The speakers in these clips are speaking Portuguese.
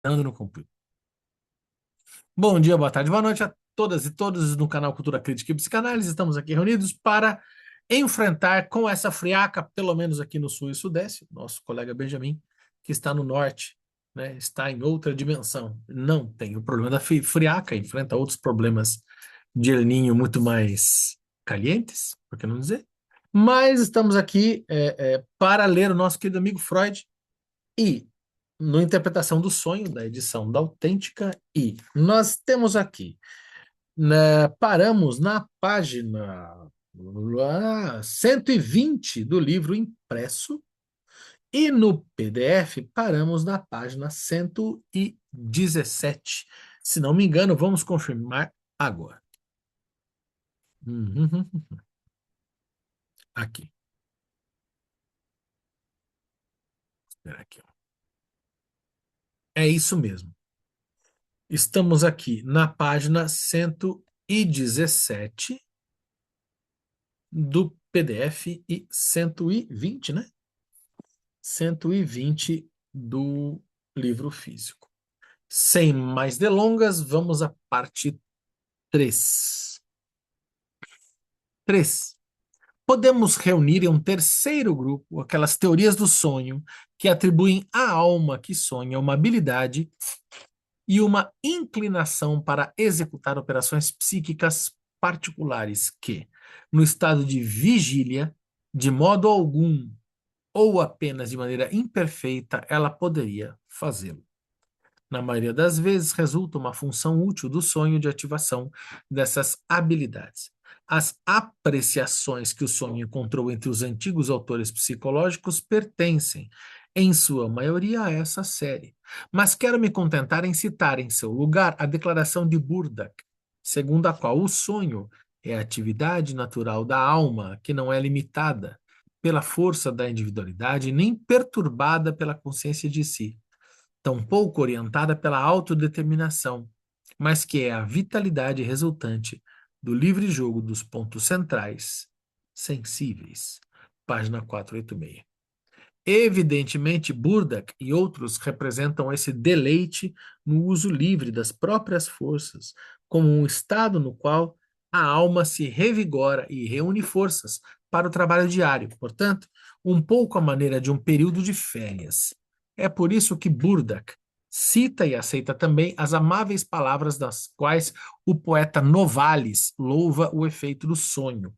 Ando no computador. Bom dia, boa tarde, boa noite a todas e todos no canal Cultura Crítica e Psicanálise. Estamos aqui reunidos para enfrentar com essa friaca, pelo menos aqui no sul e sudeste, nosso colega Benjamin, que está no norte, né, está em outra dimensão. Não tem o problema da friaca, enfrenta outros problemas de El Niño muito mais calientes, por que não dizer? Mas estamos aqui para ler o nosso querido amigo Freud e no Interpretação do Sonho, da edição da Autêntica, e nós temos aqui, né, paramos na página 120 do livro impresso, e no PDF paramos na página 117. Se não me engano, vamos confirmar agora. Uhum. Aqui. Espera aqui. É isso mesmo. Estamos aqui na página 117 do PDF e 120, né? 120 do livro físico. Sem mais delongas, vamos à parte 3. 3. Podemos reunir em um terceiro grupo aquelas teorias do sonho que atribuem à alma que sonha uma habilidade e uma inclinação para executar operações psíquicas particulares que, no estado de vigília, de modo algum ou apenas de maneira imperfeita, ela poderia fazê-lo. Na maioria das vezes, resulta uma função útil do sonho de ativação dessas habilidades. As apreciações que o sonho encontrou entre os antigos autores psicológicos pertencem, em sua maioria, a essa série. Mas quero me contentar em citar em seu lugar a declaração de Burdak, segundo a qual o sonho é a atividade natural da alma que não é limitada pela força da individualidade nem perturbada pela consciência de si, tampouco orientada pela autodeterminação, mas que é a vitalidade resultante do livre jogo dos pontos centrais, sensíveis. Página 486. Evidentemente, Burdak e outros representam esse deleite no uso livre das próprias forças, como um estado no qual a alma se revigora e reúne forças para o trabalho diário, portanto, um pouco à maneira de um período de férias. É por isso que Burdak cita e aceita também as amáveis palavras das quais o poeta Novalis louva o efeito do sonho.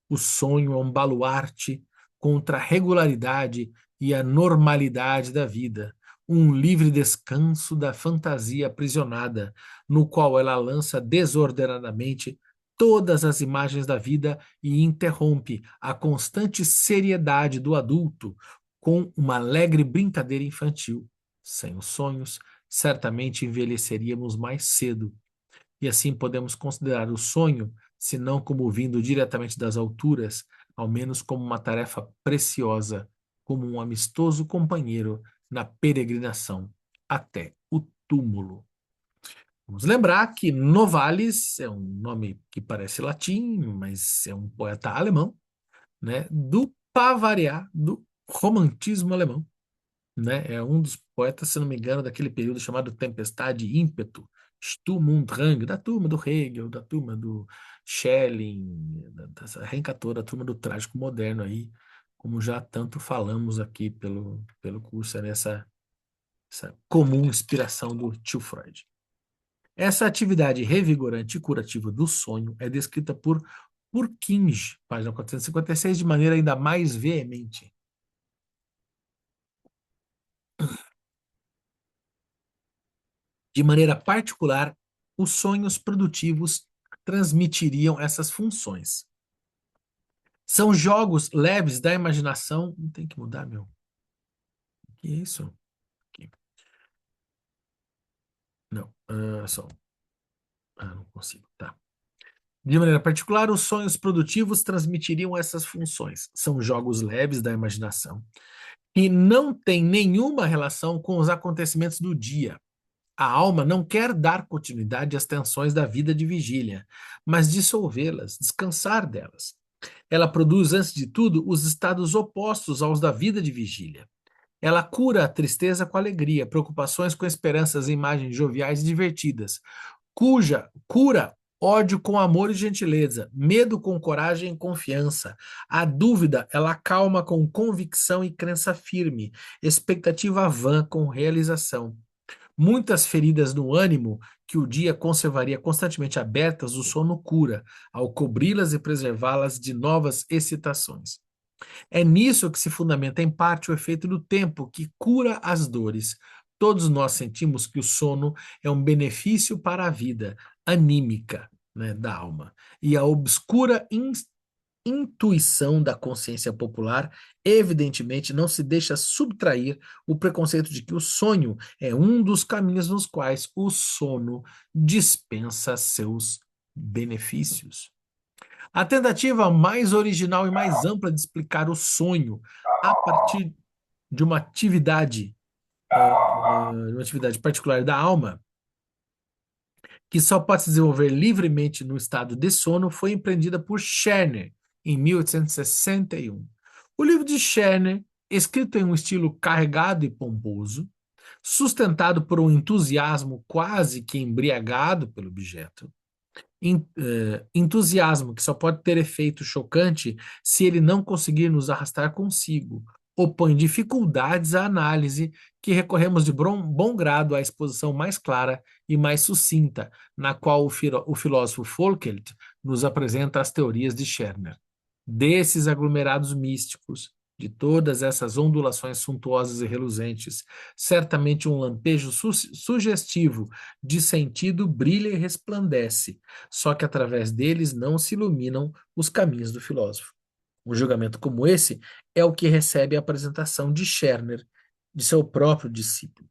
O sonho é um baluarte contra a regularidade e a normalidade da vida, um livre descanso da fantasia aprisionada, no qual ela lança desordenadamente todas as imagens da vida e interrompe a constante seriedade do adulto com uma alegre brincadeira infantil. Sem os sonhos, certamente envelheceríamos mais cedo. E assim podemos considerar o sonho, se não como vindo diretamente das alturas, ao menos como uma tarefa preciosa, como um amistoso companheiro na peregrinação até o túmulo. Vamos lembrar que Novalis é um nome que parece latim, mas é um poeta alemão, né? Do para variar, do romantismo alemão, né? É um dos poetas, se não me engano, daquele período chamado Tempestade e Ímpeto, Sturm und Drang, da turma do Hegel, da turma do Schelling, dessa reencatora, a turma do trágico moderno aí, como já tanto falamos aqui pelo curso, é nessa essa comum inspiração do tio Freud. Essa atividade revigorante e curativa do sonho é descrita por Purkinje, página 456, de maneira ainda mais veemente. De maneira particular, os sonhos produtivos transmitiriam essas funções. São jogos leves da imaginação. Não tem que mudar, meu. Que isso? Aqui. Não, só. Não consigo. Tá. De maneira particular, os sonhos produtivos transmitiriam essas funções. São jogos leves da imaginação e não têm nenhuma relação com os acontecimentos do dia. A alma não quer dar continuidade às tensões da vida de vigília, mas dissolvê-las, descansar delas. Ela produz, antes de tudo, os estados opostos aos da vida de vigília. Ela cura a tristeza com alegria, preocupações com esperanças, imagens joviais e divertidas. Cura ódio com amor e gentileza, medo com coragem e confiança. A dúvida, ela acalma com convicção e crença firme, expectativa vã com realização. Muitas feridas no ânimo que o dia conservaria constantemente abertas, o sono cura, ao cobri-las e preservá-las de novas excitações. É nisso que se fundamenta, em parte, o efeito do tempo, que cura as dores. Todos nós sentimos que o sono é um benefício para a vida anímica, né, da alma. E a obscura intuição da consciência popular, evidentemente, não se deixa subtrair o preconceito de que o sonho é um dos caminhos nos quais o sono dispensa seus benefícios. A tentativa mais original e mais ampla de explicar o sonho a partir de uma atividade particular da alma, que só pode se desenvolver livremente no estado de sono, foi empreendida por Scherner em 1861. O livro de Scherner, escrito em um estilo carregado e pomposo, sustentado por um entusiasmo quase que embriagado pelo objeto, entusiasmo que só pode ter efeito chocante se ele não conseguir nos arrastar consigo, opõe dificuldades à análise que recorremos de bom grado à exposição mais clara e mais sucinta, na qual o filósofo Folkelt nos apresenta as teorias de Scherner. Desses aglomerados místicos, de todas essas ondulações suntuosas e reluzentes, certamente um lampejo sugestivo de sentido brilha e resplandece, só que através deles não se iluminam os caminhos do filósofo. Um julgamento como esse é o que recebe a apresentação de Scherner, de seu próprio discípulo.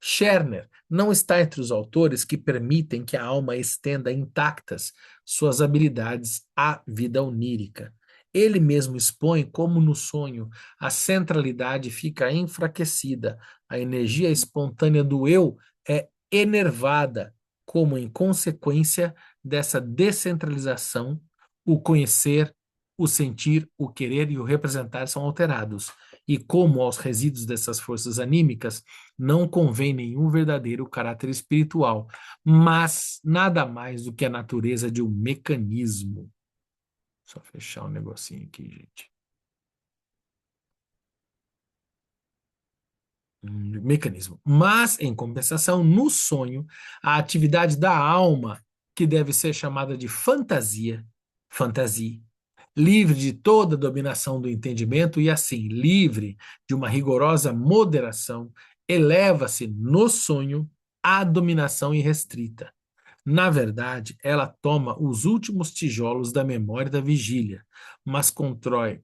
Scherner não está entre os autores que permitem que a alma estenda intactas suas habilidades à vida onírica. Ele mesmo expõe como no sonho a centralidade fica enfraquecida, a energia espontânea do eu é enervada, como em consequência dessa descentralização, o conhecer, o sentir, o querer e o representar são alterados. E como aos resíduos dessas forças anímicas não convém nenhum verdadeiro caráter espiritual, mas nada mais do que a natureza de um mecanismo. Só fechar um negocinho aqui, gente. Mecanismo. Mas, em compensação, no sonho, a atividade da alma, que deve ser chamada de fantasia, livre de toda dominação do entendimento e, assim, livre de uma rigorosa moderação, eleva-se no sonho à dominação irrestrita. Na verdade, ela toma os últimos tijolos da memória da vigília, mas constrói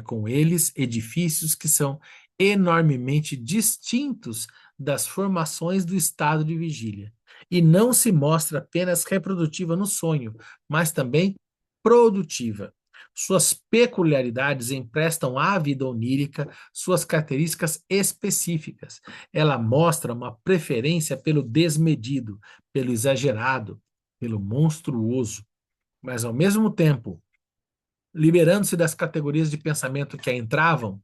com eles edifícios que são enormemente distintos das formações do estado de vigília. E não se mostra apenas reprodutiva no sonho, mas também produtiva. Suas peculiaridades emprestam à vida onírica suas características específicas. Ela mostra uma preferência pelo desmedido, pelo exagerado, pelo monstruoso, mas ao mesmo tempo, liberando-se das categorias de pensamento que a entravam,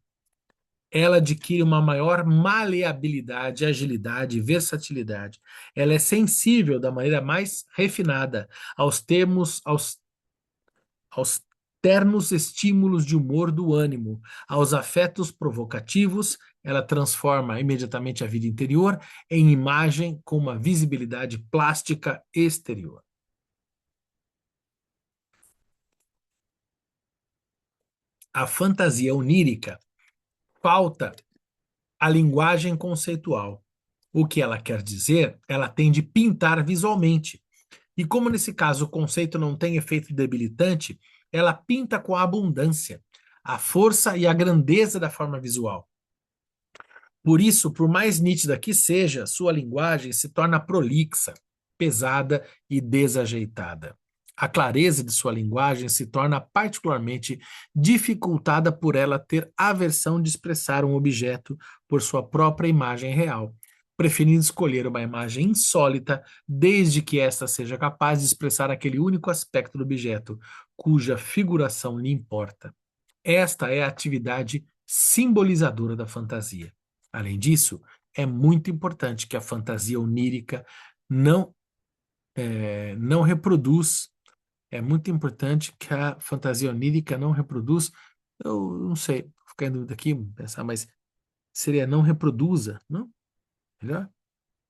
ela adquire uma maior maleabilidade, agilidade e versatilidade. Ela é sensível da maneira mais refinada aos ternos estímulos de humor do ânimo, aos afetos provocativos, ela transforma imediatamente a vida interior em imagem com uma visibilidade plástica exterior. A fantasia onírica falta a linguagem conceitual. O que ela quer dizer, ela tem de pintar visualmente. E como nesse caso o conceito não tem efeito debilitante, ela pinta com a abundância, a força e a grandeza da forma visual. Por isso, por mais nítida que seja, sua linguagem se torna prolixa, pesada e desajeitada. A clareza de sua linguagem se torna particularmente dificultada por ela ter aversão de expressar um objeto por sua própria imagem real, preferindo escolher uma imagem insólita, desde que esta seja capaz de expressar aquele único aspecto do objeto, cuja figuração lhe importa. Esta é a atividade simbolizadora da fantasia. Além disso, é muito importante que a fantasia onírica não, não reproduz. É muito importante que a fantasia onírica não reproduz. Eu não sei, vou ficar em dúvida aqui, pensar, mas seria não reproduza, não? Melhor?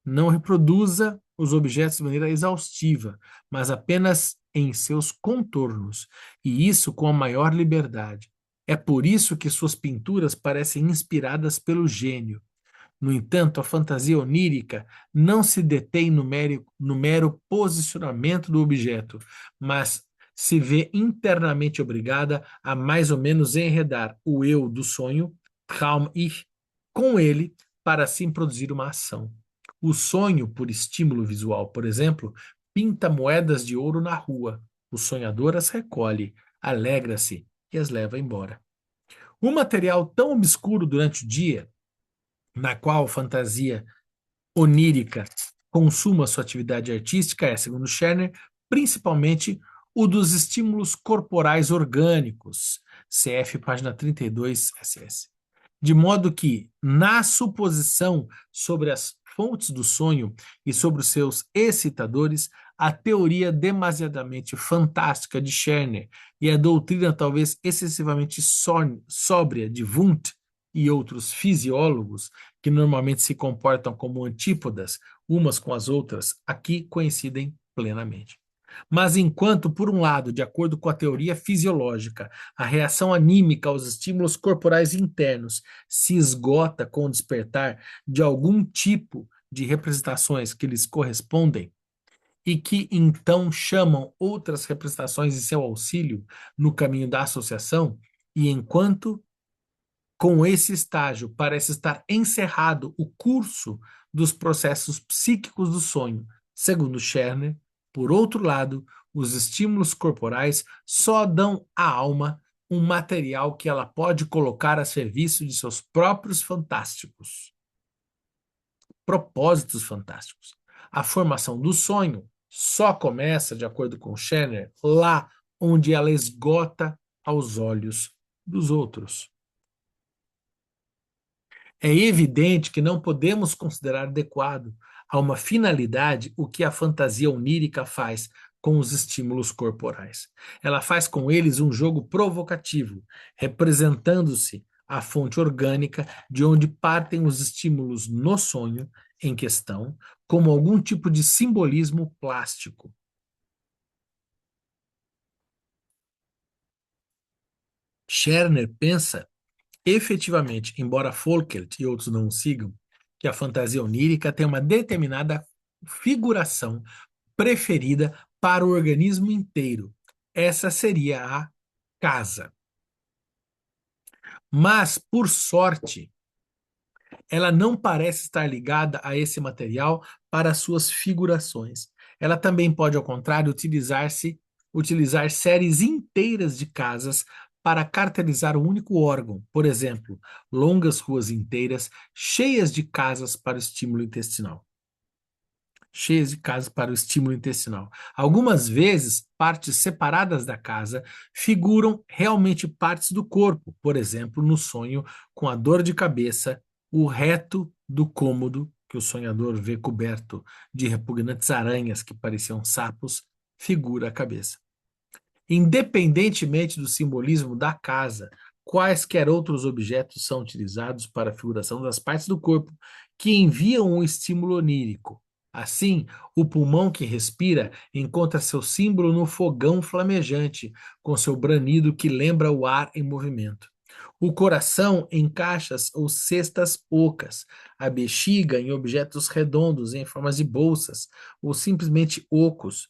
Não reproduza os objetos de maneira exaustiva, mas apenas em seus contornos, e isso com a maior liberdade. É por isso que suas pinturas parecem inspiradas pelo gênio. No entanto, a fantasia onírica não se detém no mero posicionamento do objeto, mas se vê internamente obrigada a mais ou menos enredar o eu do sonho, Traum-Ich, com ele para assim produzir uma ação. O sonho, por estímulo visual, por exemplo, pinta moedas de ouro na rua. O sonhador as recolhe, alegra-se e as leva embora. Um material tão obscuro durante o dia, na qual a fantasia onírica consuma sua atividade artística é, segundo Scherner, principalmente o dos estímulos corporais orgânicos, CF, página 32, SS. De modo que, na suposição sobre as fontes do sonho e sobre os seus excitadores, a teoria demasiadamente fantástica de Scherner e a doutrina talvez excessivamente sóbria de Wundt e outros fisiólogos, que normalmente se comportam como antípodas umas com as outras, aqui coincidem plenamente. Mas enquanto, por um lado, de acordo com a teoria fisiológica, a reação anímica aos estímulos corporais internos se esgota com o despertar de algum tipo de representações que lhes correspondem, e que então chamam outras representações em seu auxílio no caminho da associação, e enquanto com esse estágio, parece estar encerrado o curso dos processos psíquicos do sonho. Segundo Scherner, por outro lado, os estímulos corporais só dão à alma um material que ela pode colocar a serviço de seus próprios fantásticos, propósitos fantásticos. A formação do sonho só começa, de acordo com Scherner, lá onde ela esgota aos olhos dos outros. É evidente que não podemos considerar adequado a uma finalidade o que a fantasia onírica faz com os estímulos corporais. Ela faz com eles um jogo provocativo, representando-se a fonte orgânica de onde partem os estímulos no sonho em questão, como algum tipo de simbolismo plástico. Scherner pensa efetivamente, embora Folkert e outros não o sigam, que a fantasia onírica tem uma determinada figuração preferida para o organismo inteiro. Essa seria a casa. Mas, por sorte, ela não parece estar ligada a esse material para suas figurações. Ela também pode, ao contrário, utilizar séries inteiras de casas para caracterizar um único órgão, por exemplo, longas ruas inteiras cheias de casas para o estímulo intestinal. Cheias de casas para o estímulo intestinal. Algumas vezes, partes separadas da casa figuram realmente partes do corpo, por exemplo, no sonho com a dor de cabeça, o reto do cômodo, que o sonhador vê coberto de repugnantes aranhas que pareciam sapos, figura a cabeça. Independentemente do simbolismo da casa, quaisquer outros objetos são utilizados para a figuração das partes do corpo que enviam um estímulo onírico. Assim, o pulmão que respira encontra seu símbolo no fogão flamejante, com seu branido que lembra o ar em movimento. O coração em caixas ou cestas ocas, a bexiga em objetos redondos em formas de bolsas ou simplesmente ocos.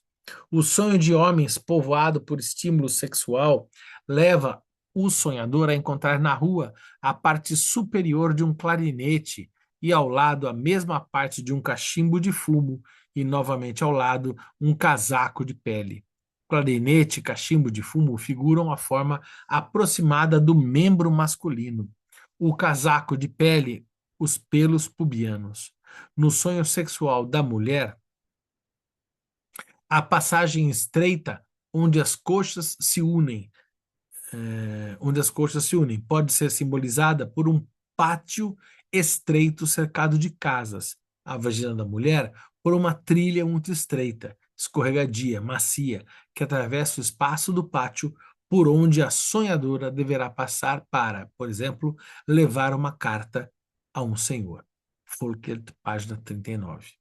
O sonho de homens povoado por estímulo sexual leva o sonhador a encontrar na rua a parte superior de um clarinete e ao lado a mesma parte de um cachimbo de fumo e novamente ao lado um casaco de pele. Clarinete e cachimbo de fumo figuram a forma aproximada do membro masculino. O casaco de pele, os pelos pubianos. No sonho sexual da mulher, a passagem estreita onde as coxas se unem, pode ser simbolizada por um pátio estreito cercado de casas. A vagina da mulher por uma trilha muito estreita, escorregadia, macia, que atravessa o espaço do pátio por onde a sonhadora deverá passar para, por exemplo, levar uma carta a um senhor. Folkert, página 39.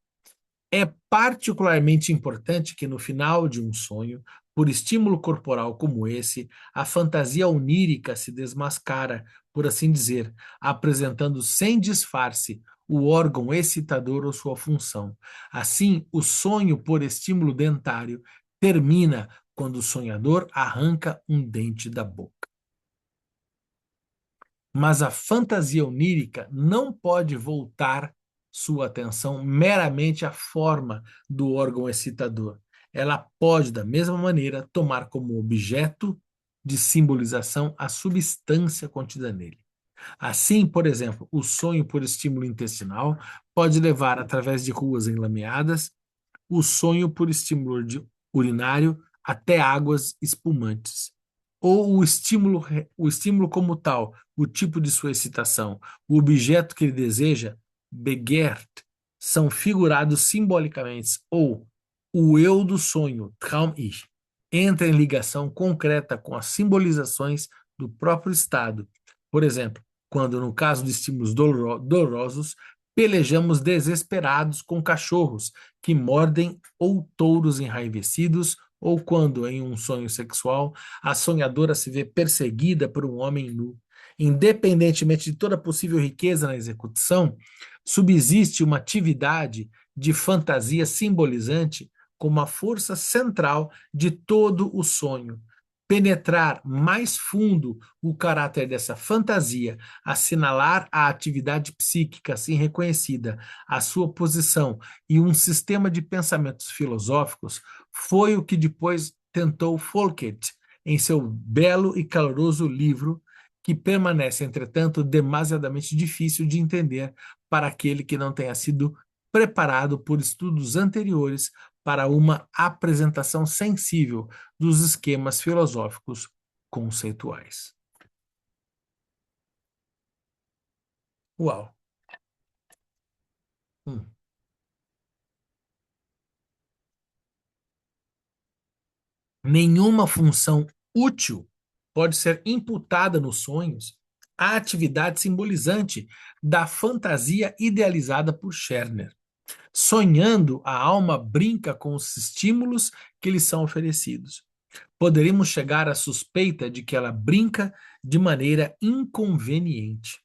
É particularmente importante que no final de um sonho, por estímulo corporal como esse, a fantasia onírica se desmascara, por assim dizer, apresentando sem disfarce o órgão excitador ou sua função. Assim, o sonho por estímulo dentário termina quando o sonhador arranca um dente da boca. Mas a fantasia onírica não pode voltar sua atenção meramente à forma do órgão excitador. Ela pode, da mesma maneira, tomar como objeto de simbolização a substância contida nele. Assim, por exemplo, o sonho por estímulo intestinal pode levar, através de ruas enlameadas, o sonho por estímulo urinário até águas espumantes. Ou o estímulo como tal, o tipo de sua excitação, o objeto que ele deseja, begehrt, são figurados simbolicamente, ou o eu do sonho, Traum-Ich, entra em ligação concreta com as simbolizações do próprio estado. Por exemplo, quando, no caso de estímulos dolorosos, pelejamos desesperados com cachorros que mordem ou touros enraivecidos, ou quando, em um sonho sexual, a sonhadora se vê perseguida por um homem nu. Independentemente de toda possível riqueza na execução, subsiste uma atividade de fantasia simbolizante como a força central de todo o sonho. Penetrar mais fundo o caráter dessa fantasia, assinalar a atividade psíquica assim reconhecida, a sua posição e um sistema de pensamentos filosóficos, foi o que depois tentou Folkert em seu belo e caloroso livro, que permanece, entretanto, demasiadamente difícil de entender para aquele que não tenha sido preparado por estudos anteriores para uma apresentação sensível dos esquemas filosóficos conceituais. Uau! Hum. Nenhuma função útil pode ser imputada nos sonhos à atividade simbolizante da fantasia idealizada por Scherner. Sonhando, a alma brinca com os estímulos que lhe são oferecidos. Poderíamos chegar à suspeita de que ela brinca de maneira inconveniente.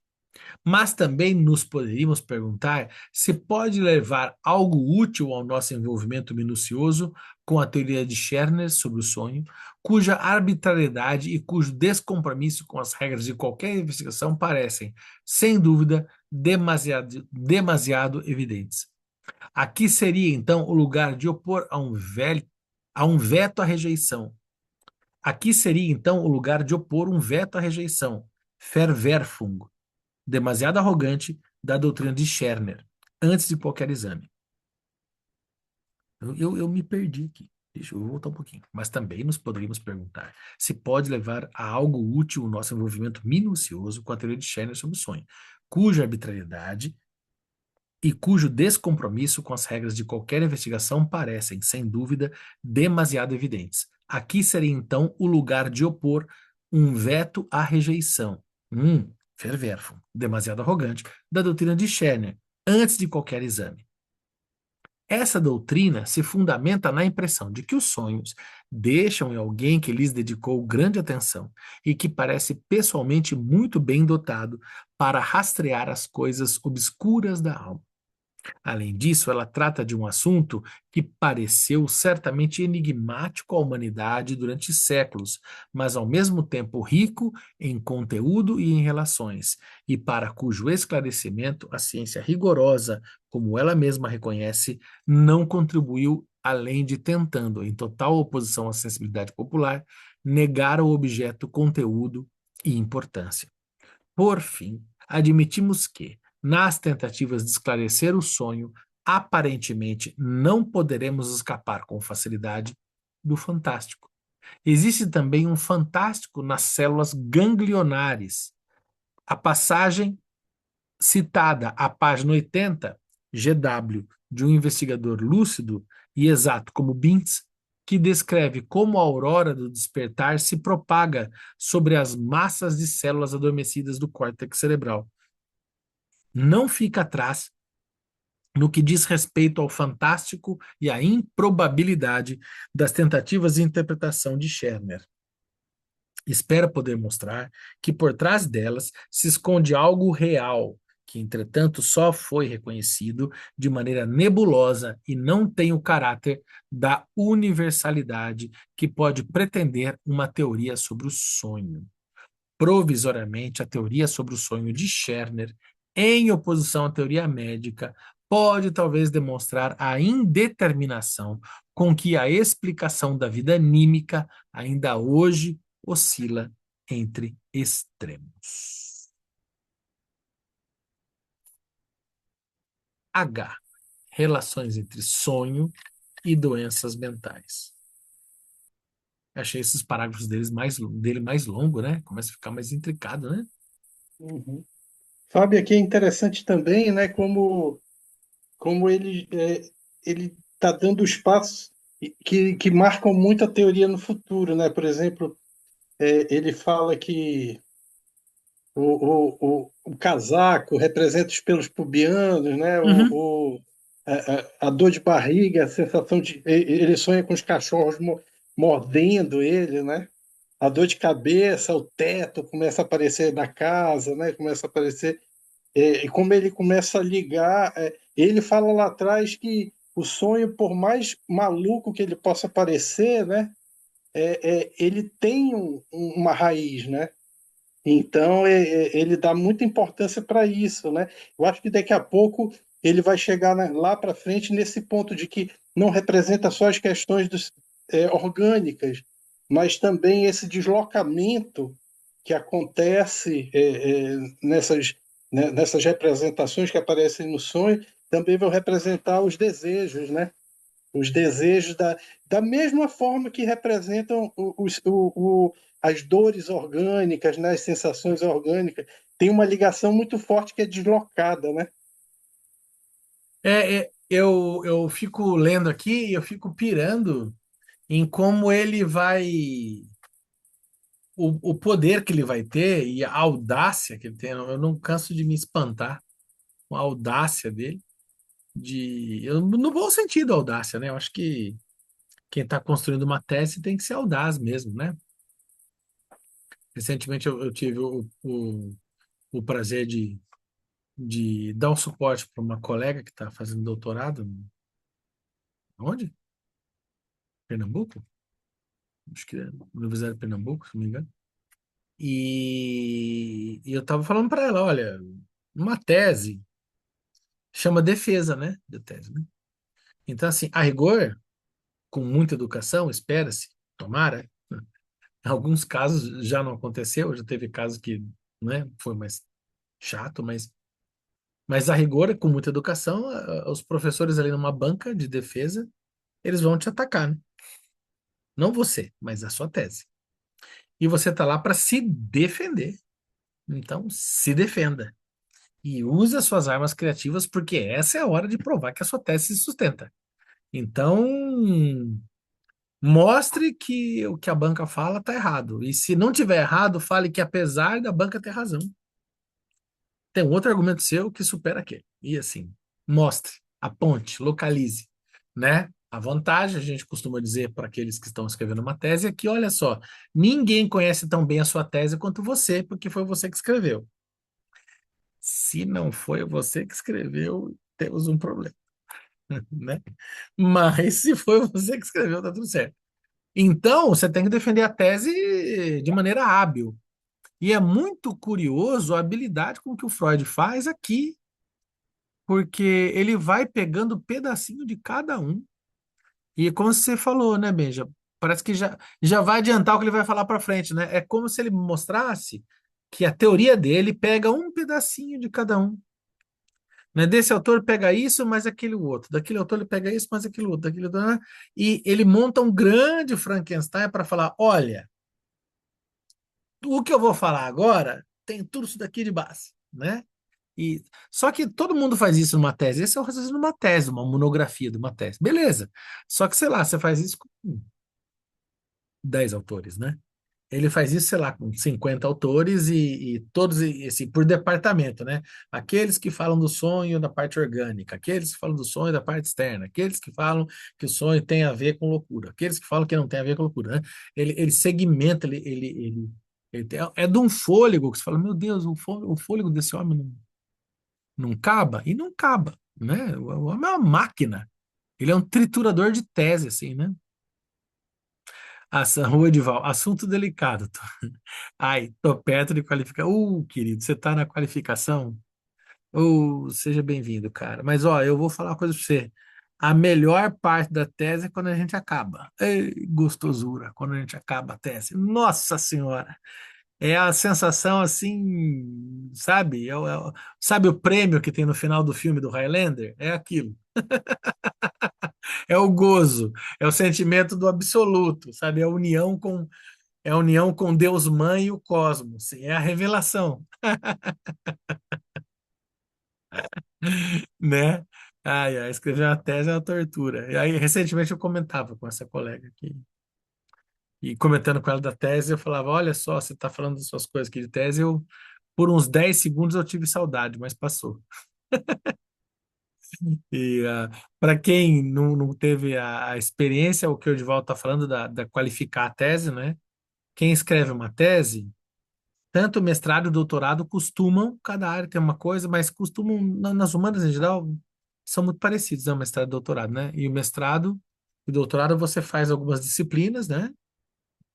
Mas também nos poderíamos perguntar se pode levar algo útil ao nosso envolvimento minucioso com a teoria de Scherner sobre o sonho, cuja arbitrariedade e cujo descompromisso com as regras de qualquer investigação parecem, sem dúvida, demasiado evidentes. Aqui seria, então, o lugar de opor a um veto à rejeição. Aqui seria, então, o lugar de opor um veto à rejeição, Verwerfung, demasiado arrogante, da doutrina de Scherner, antes de qualquer exame. Eu me perdi aqui. Deixa eu voltar um pouquinho. Mas também nos poderíamos perguntar se pode levar a algo útil o nosso envolvimento minucioso com a teoria de Scherner sobre o sonho, cuja arbitrariedade e cujo descompromisso com as regras de qualquer investigação parecem, sem dúvida, demasiado evidentes. Aqui seria, então, o lugar de opor um veto à rejeição. Verwerfung, demasiado arrogante, da doutrina de Scherner, antes de qualquer exame. Essa doutrina se fundamenta na impressão de que os sonhos deixam em alguém que lhes dedicou grande atenção e que parece pessoalmente muito bem dotado para rastrear as coisas obscuras da alma. Além disso, ela trata de um assunto que pareceu certamente enigmático à humanidade durante séculos, mas ao mesmo tempo rico em conteúdo e em relações, e para cujo esclarecimento a ciência rigorosa, como ela mesma reconhece, não contribuiu além de tentando, em total oposição à sensibilidade popular, negar ao objeto conteúdo e importância. Por fim, admitimos que, nas tentativas de esclarecer o sonho, aparentemente não poderemos escapar com facilidade do fantástico. Existe também um fantástico nas células ganglionares. A passagem citada a página 80, GW, de um investigador lúcido e exato como Bintz, que descreve como a aurora do despertar se propaga sobre as massas de células adormecidas do córtex cerebral. Não fica atrás no que diz respeito ao fantástico e à improbabilidade das tentativas de interpretação de Scherner. Espera poder mostrar que por trás delas se esconde algo real, que entretanto só foi reconhecido de maneira nebulosa e não tem o caráter da universalidade que pode pretender uma teoria sobre o sonho. Provisoriamente, a teoria sobre o sonho de Scherner, em oposição à teoria médica, pode talvez demonstrar a indeterminação com que a explicação da vida anímica ainda hoje oscila entre extremos. H. Relações entre sonho e doenças mentais. Achei esses parágrafos dele mais longo, né? Começa a ficar mais intricado, né? Uhum. Fábio, aqui é interessante também, né, como ele está dando os passos que marcam muito a teoria no futuro, né? Por exemplo, ele fala que o casaco representa os pelos pubianos, né? Uhum. A dor de barriga, a sensação de. Ele sonha com os cachorros mordendo ele, né? A dor de cabeça, o teto começa a aparecer na casa, né? Começa a aparecer. E como ele começa a ligar, ele fala lá atrás que o sonho, por mais maluco que ele possa parecer, né? Ele tem uma raiz, né? Então, ele dá muita importância para isso, né? Eu acho que daqui a pouco ele vai chegar lá para frente nesse ponto de que não representa só as questões orgânicas, mas também esse deslocamento que acontece nessas representações que aparecem no sonho, também vão representar os desejos, né? Os desejos da mesma forma que representam as dores orgânicas, né, as sensações orgânicas, tem uma ligação muito forte que é deslocada, né? Eu fico lendo aqui e eu fico pirando em como ele vai, o poder que ele vai ter e a audácia que ele tem. Eu não canso de me espantar com a audácia dele, no bom sentido, a audácia, né? Eu acho que quem está construindo uma tese tem que ser audaz mesmo, né? Recentemente eu tive o prazer de dar um suporte para uma colega que está fazendo doutorado, onde? Pernambuco? Acho que é Universidade de Pernambuco, se não me engano. E eu estava falando para ela, olha, uma tese chama defesa, né? De tese, né? Então, assim, a rigor, com muita educação, espera-se, tomara. Em alguns casos já não aconteceu, já teve casos que, né, foi mais chato, mas a rigor, com muita educação, os professores ali numa banca de defesa, eles vão te atacar, né? Não você, mas a sua tese. E você está lá para se defender. Então, se defenda. E use as suas armas criativas, porque essa é a hora de provar que a sua tese se sustenta. Então, mostre que o que a banca fala está errado. E se não tiver errado, fale que apesar da banca ter razão, tem um outro argumento seu que supera aquele. E assim, mostre, aponte, localize, né? A vantagem, a gente costuma dizer para aqueles que estão escrevendo uma tese, é que, olha só, ninguém conhece tão bem a sua tese quanto você, porque foi você que escreveu. Se não foi você que escreveu, temos um problema, né? Mas se foi você que escreveu, tá tudo certo. Então, você tem que defender a tese de maneira hábil. E é muito curioso a habilidade com que o Freud faz aqui, porque ele vai pegando pedacinho de cada um. E como você falou, né, Benja? Parece que já vai adiantar o que ele vai falar para frente, né? É como se ele mostrasse que a teoria dele pega um pedacinho de cada um. Né? Desse autor pega isso, mas aquele outro. Daquele autor ele pega isso, mas aquele outro. Daquele outro, né? E ele monta um grande Frankenstein para falar: olha, o que eu vou falar agora tem tudo isso daqui de base, né? E, só que todo mundo faz isso numa tese. Esse é o raciocínio de uma tese, uma monografia de uma tese. Beleza. Só que, sei lá, você faz isso com 10 autores, né? Ele faz isso, sei lá, com 50 autores e todos assim, por departamento, né? Aqueles que falam do sonho da parte orgânica, aqueles que falam do sonho da parte externa, aqueles que falam que o sonho tem a ver com loucura, aqueles que falam que não tem a ver com loucura, né? Ele segmenta, é de um fôlego que você fala, meu Deus, o fôlego desse homem não acaba? E não acaba, né? O homem é uma máquina. Ele é um triturador de tese, assim, né? Rua Edival, assunto delicado. Ai, tô perto de qualificar. Querido, você tá na qualificação? Seja bem-vindo, cara. Mas, ó, eu vou falar uma coisa pra você. A melhor parte da tese é quando a gente acaba. Ei, gostosura, quando a gente acaba a tese. Nossa Senhora! É a sensação assim, sabe? Sabe o prêmio que tem no final do filme do Highlander? É aquilo. É o gozo, é o sentimento do absoluto, sabe? É a união com Deus Mãe e o cosmos, é a revelação, né? Ai, ai, escrever uma tese é uma tortura. E aí, recentemente eu comentava com essa colega aqui, e comentando com ela da tese, eu falava, olha só, você está falando das suas coisas aqui de tese, por uns 10 segundos eu tive saudade, mas passou. E para quem não teve a experiência, o que o Edivaldo está falando da qualificar a tese, né? Quem escreve uma tese, tanto o mestrado e o doutorado costumam, cada área tem uma coisa, mas costumam, nas humanas em geral, são muito parecidos, né? O mestrado e o doutorado, né? E o mestrado e o doutorado você faz algumas disciplinas, né?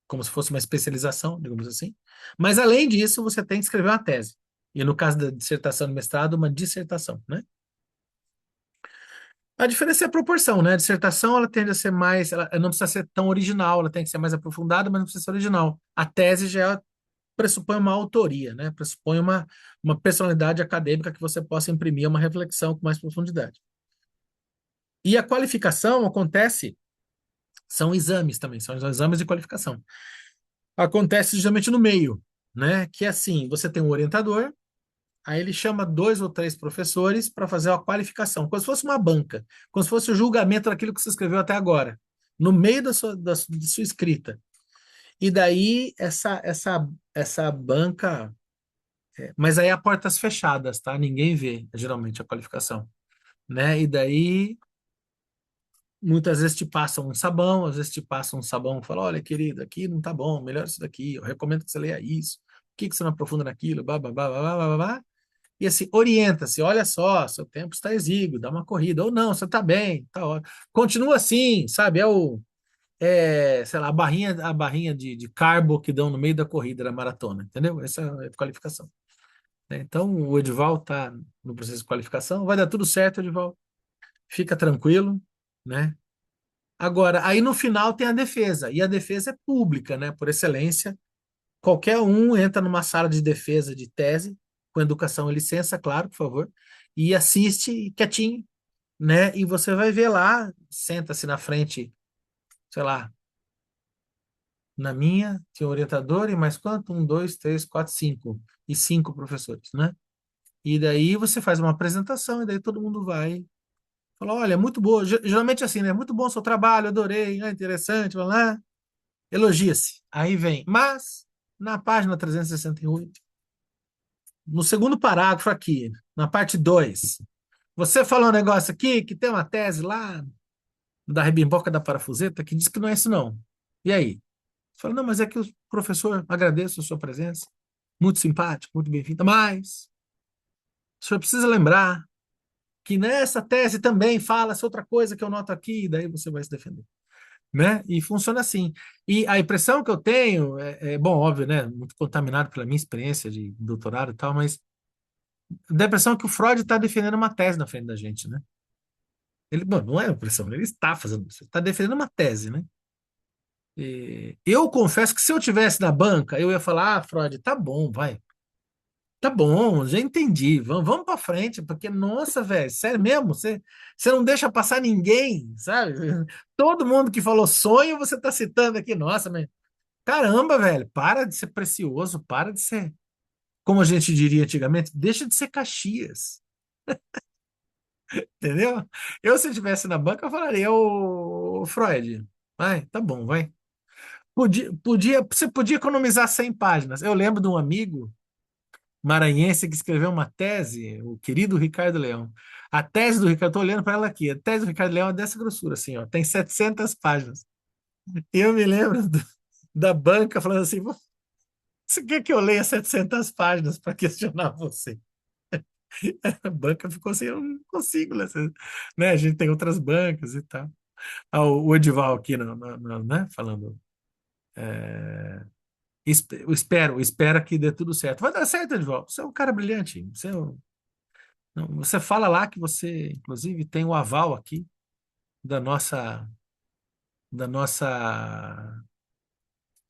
Como se fosse uma especialização, digamos assim. Mas além disso, você tem que escrever uma tese. E no caso da dissertação do mestrado, uma dissertação, né? A diferença é a proporção, né? A dissertação, ela tende a ser mais, ela não precisa ser tão original, ela tem que ser mais aprofundada, mas não precisa ser original. A tese já pressupõe uma autoria, né? Pressupõe uma personalidade acadêmica que você possa imprimir uma reflexão com mais profundidade. E a qualificação acontece, são exames também, são exames de qualificação. Acontece geralmente no meio, né? Que é assim, você tem um orientador, aí ele chama 2 ou 3 professores para fazer uma qualificação, como se fosse uma banca, como se fosse o julgamento daquilo que você escreveu até agora, no meio da sua escrita. E daí essa banca. Mas aí a portas fechadas, tá? Ninguém vê, geralmente, a qualificação, né? E daí, muitas vezes te passam um sabão, às vezes te passam um sabão e falam, olha, querido, aqui não tá bom, melhor isso daqui, eu recomendo que você leia isso, por que que você não aprofunda naquilo, blá, blá, blá, blá, blá, blá, blá. E assim, orienta-se, olha só, seu tempo está exíguo, dá uma corrida, ou não, você está bem, tá ótimo. Continua assim, sabe? Sei lá, a barrinha de carbo que dão no meio da corrida da maratona, entendeu? Essa é a qualificação, né? Então, o Edival está no processo de qualificação, vai dar tudo certo, Edival, fica tranquilo, né? Agora, aí no final tem a defesa, e a defesa é pública, né? Por excelência, qualquer um entra numa sala de defesa de tese, com educação e licença, claro, por favor, e assiste quietinho, né? E você vai ver lá, senta-se na frente, sei lá, na minha, tinha um orientador e mais quanto? Um, dois, três, quatro, cinco. E 5 professores, né? E daí você faz uma apresentação e daí todo mundo vai falar, olha, muito boa. Geralmente assim, né? Muito bom o seu trabalho, adorei, interessante, vai lá. Elogia-se. Aí vem. Mas, na página 368, no segundo parágrafo aqui, na parte 2, você falou um negócio aqui que tem uma tese lá da rebimboca da parafuseta que diz que não é isso não. E aí? Você fala, não, mas é que o professor, agradeço a sua presença, muito simpático, muito bem-vinda, mas o senhor precisa lembrar que nessa tese também fala essa outra coisa que eu noto aqui, e daí você vai se defender, né? E funciona assim. E a impressão que eu tenho bom, óbvio, né? Muito contaminado pela minha experiência de doutorado e tal, mas dá a impressão que o Freud está defendendo uma tese na frente da gente, né? Ele, bom, não é uma impressão, ele está fazendo isso, ele está defendendo uma tese, né? E eu confesso que se eu tivesse na banca, eu ia falar, Freud, tá bom, vai. Tá bom, já entendi. Vamos para frente, porque, nossa, velho, sério mesmo, você não deixa passar ninguém, sabe? Todo mundo que falou sonho, você tá citando aqui, nossa, mas caramba, velho, para de ser precioso, para de ser. como a gente diria antigamente, deixa de ser Caxias, entendeu? Eu, se eu estivesse na banca, eu falaria, ô Freud, vai, tá bom, vai. Você podia economizar 100 páginas. Eu lembro de um amigo maranhense que escreveu uma tese, o querido Ricardo Leão. A tese do Ricardo, estou olhando para ela aqui, a tese do Ricardo Leão é dessa grossura, assim, ó, tem 700 páginas. E eu me lembro da banca falando assim, você quer que eu leia 700 páginas para questionar você? A banca ficou assim, eu não consigo ler, né? A gente tem outras bancas e tal. Ah, o Edival aqui, né? Falando, espero que dê tudo certo. Vai dar certo, Edival. Você é um cara brilhante. Não, você fala lá que você, inclusive, tem o aval aqui da nossa,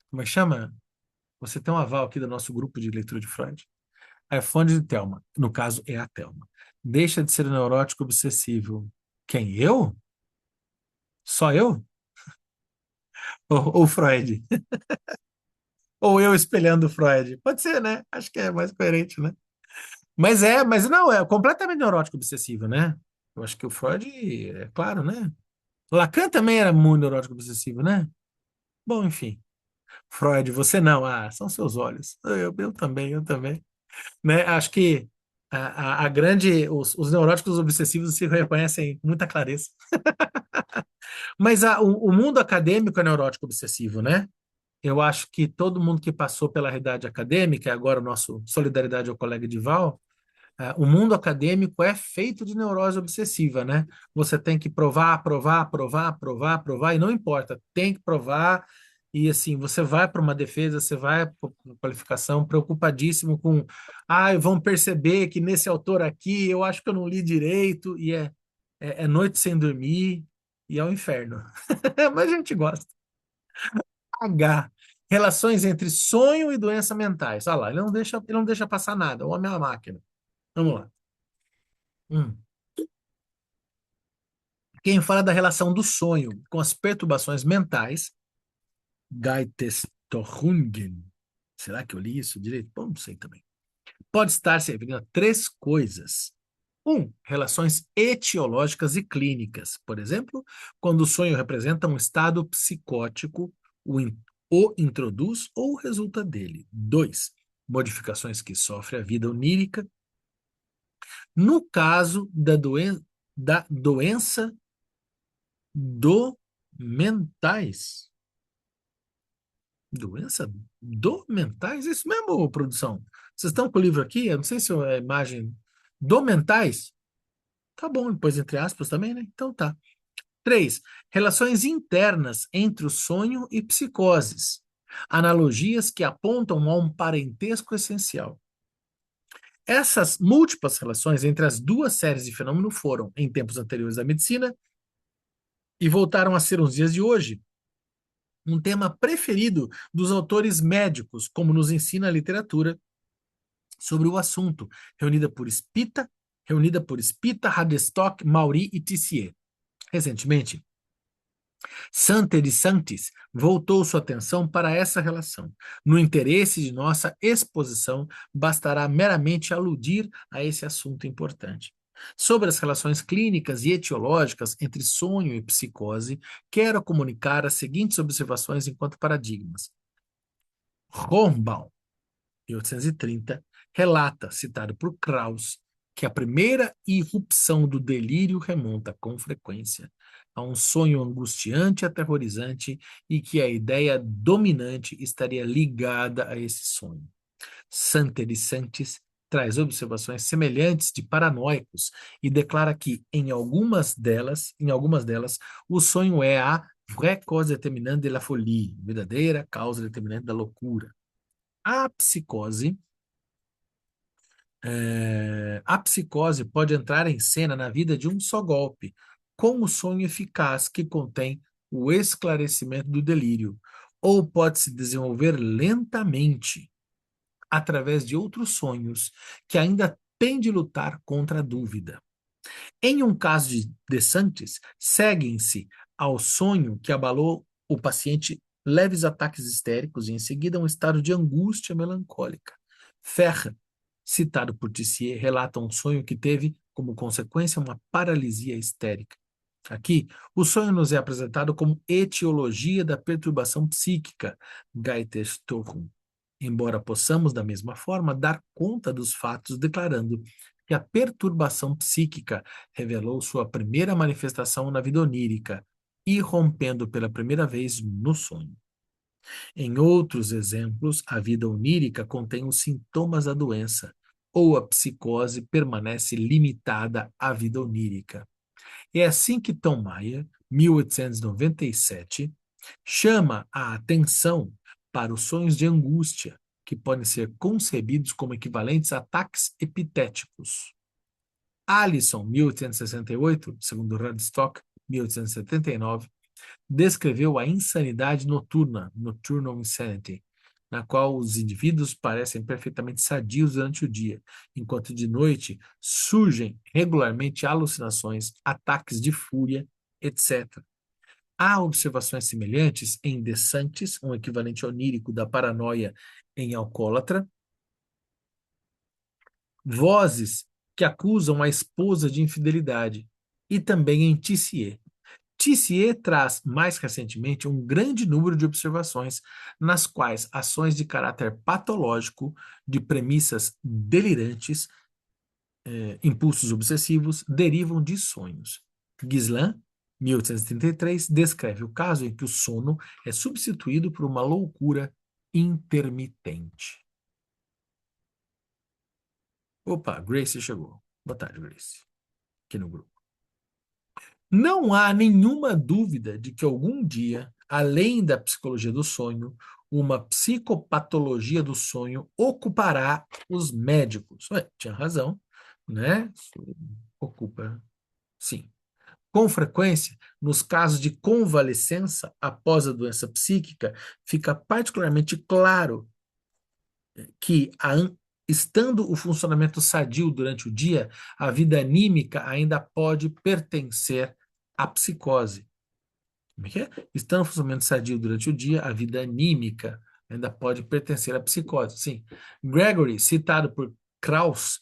como é que chama? Você tem um aval aqui do nosso grupo de leitura de Freud. É fonte de Thelma. No caso, é a Thelma. Deixa de ser neurótico obsessivo. Quem? Eu? Só eu? Ou Freud? Ou eu espelhando o Freud? Pode ser, né? Acho que é mais coerente, né? Mas não, é completamente neurótico obsessivo, né? Eu acho que o Freud, é claro, né? Lacan também era muito neurótico obsessivo, né? Bom, enfim. Freud, você não. Ah, são seus olhos. Eu também. Né? Acho que os neuróticos obsessivos se reconhecem com muita clareza. Mas o mundo acadêmico é neurótico obsessivo, né? Eu acho que todo mundo que passou pela realidade acadêmica, e agora o nosso solidariedade ao colega Edival, o mundo acadêmico é feito de neurose obsessiva, né? Você tem que provar, provar, provar, provar, provar, e não importa, tem que provar. E assim, você vai para uma defesa, você vai para uma qualificação preocupadíssimo com, vão perceber que nesse autor aqui eu acho que eu não li direito, e é noite sem dormir, e é o inferno. Mas a gente gosta. H. Relações entre sonho e doença mentais. Ah lá, ele não deixa passar nada. O homem é uma máquina. Vamos lá. Hum. Quem fala da relação do sonho com as perturbações mentais, Geistesstörungen, será que eu li isso direito? Bom, não sei também. Pode estar se referindo a três coisas. Relações etiológicas e clínicas. Por exemplo, quando o sonho representa um estado psicótico, o introduz ou resulta dele. 2, modificações que sofre a vida onírica. No caso da doença do mentais. Doença do mentais? Isso mesmo, produção? Vocês estão com o livro aqui? Eu não sei se é a imagem do mentais. Tá bom, depois entre aspas também, né? Então tá. 3, relações internas entre o sonho e psicoses. Analogias que apontam a um parentesco essencial. Essas múltiplas relações entre as duas séries de fenômenos foram, em tempos anteriores da medicina, e voltaram a ser nos dias de hoje, um tema preferido dos autores médicos, como nos ensina a literatura sobre o assunto, reunida por Spita, Hadestock, Maury e Tissier. Recentemente, Sante de Sanctis voltou sua atenção para essa relação. No interesse de nossa exposição, bastará meramente aludir a esse assunto importante. Sobre as relações clínicas e etiológicas entre sonho e psicose, quero comunicar as seguintes observações enquanto paradigmas. Hornbaum, 1830, relata, citado por Krauss, que a primeira irrupção do delírio remonta com frequência a um sonho angustiante e aterrorizante e que a ideia dominante estaria ligada a esse sonho. Sante de Santis traz observações semelhantes de paranoicos e declara que em algumas delas, o sonho é a vraie cause déterminante de la folie, verdadeira causa determinante da loucura. A psicose a psicose pode entrar em cena na vida de um só golpe, com o sonho eficaz que contém o esclarecimento do delírio, ou pode se desenvolver lentamente, através de outros sonhos, que ainda têm de lutar contra a dúvida. Em um caso de Santis, seguem-se ao sonho que abalou o paciente leves ataques histéricos e em seguida um estado de angústia melancólica. Ferra citado por Tissier, relata um sonho que teve como consequência uma paralisia histérica. Aqui, o sonho nos é apresentado como etiologia da perturbação psíquica, Geistesstörung, embora possamos, da mesma forma, dar conta dos fatos declarando que a perturbação psíquica revelou sua primeira manifestação na vida onírica, irrompendo pela primeira vez no sonho. Em outros exemplos, a vida onírica contém os sintomas da doença, ou a psicose permanece limitada à vida onírica. É assim que Tom Mayer, 1897, chama a atenção para os sonhos de angústia, que podem ser concebidos como equivalentes a ataques epitéticos. Allison, 1868, segundo Radstock, 1879, descreveu a insanidade noturna, nocturnal insanity, na qual os indivíduos parecem perfeitamente sadios durante o dia, enquanto de noite surgem regularmente alucinações, ataques de fúria, etc. Há observações semelhantes em De Sanctis, um equivalente onírico da paranoia em alcoólatra, vozes que acusam a esposa de infidelidade, e também em Tissier. Tissier traz, mais recentemente, um grande número de observações nas quais ações de caráter patológico, de premissas delirantes, impulsos obsessivos, derivam de sonhos. Ghislain, 1833, descreve o caso em que o sono é substituído por uma loucura intermitente. Opa, Grace chegou. Boa tarde, Grace. Aqui no grupo. Não há nenhuma dúvida de que algum dia, além da psicologia do sonho, uma psicopatologia do sonho ocupará os médicos. Ué, tinha razão, né? Ocupa, sim. Com frequência, nos casos de convalescença após a doença psíquica, fica particularmente claro que, estando o funcionamento sadio durante o dia, a vida anímica ainda pode pertencer à psicose. Como é que é? Estando o funcionamento sadio durante o dia, a vida anímica ainda pode pertencer à psicose. Sim. Gregory, citado por Krauss,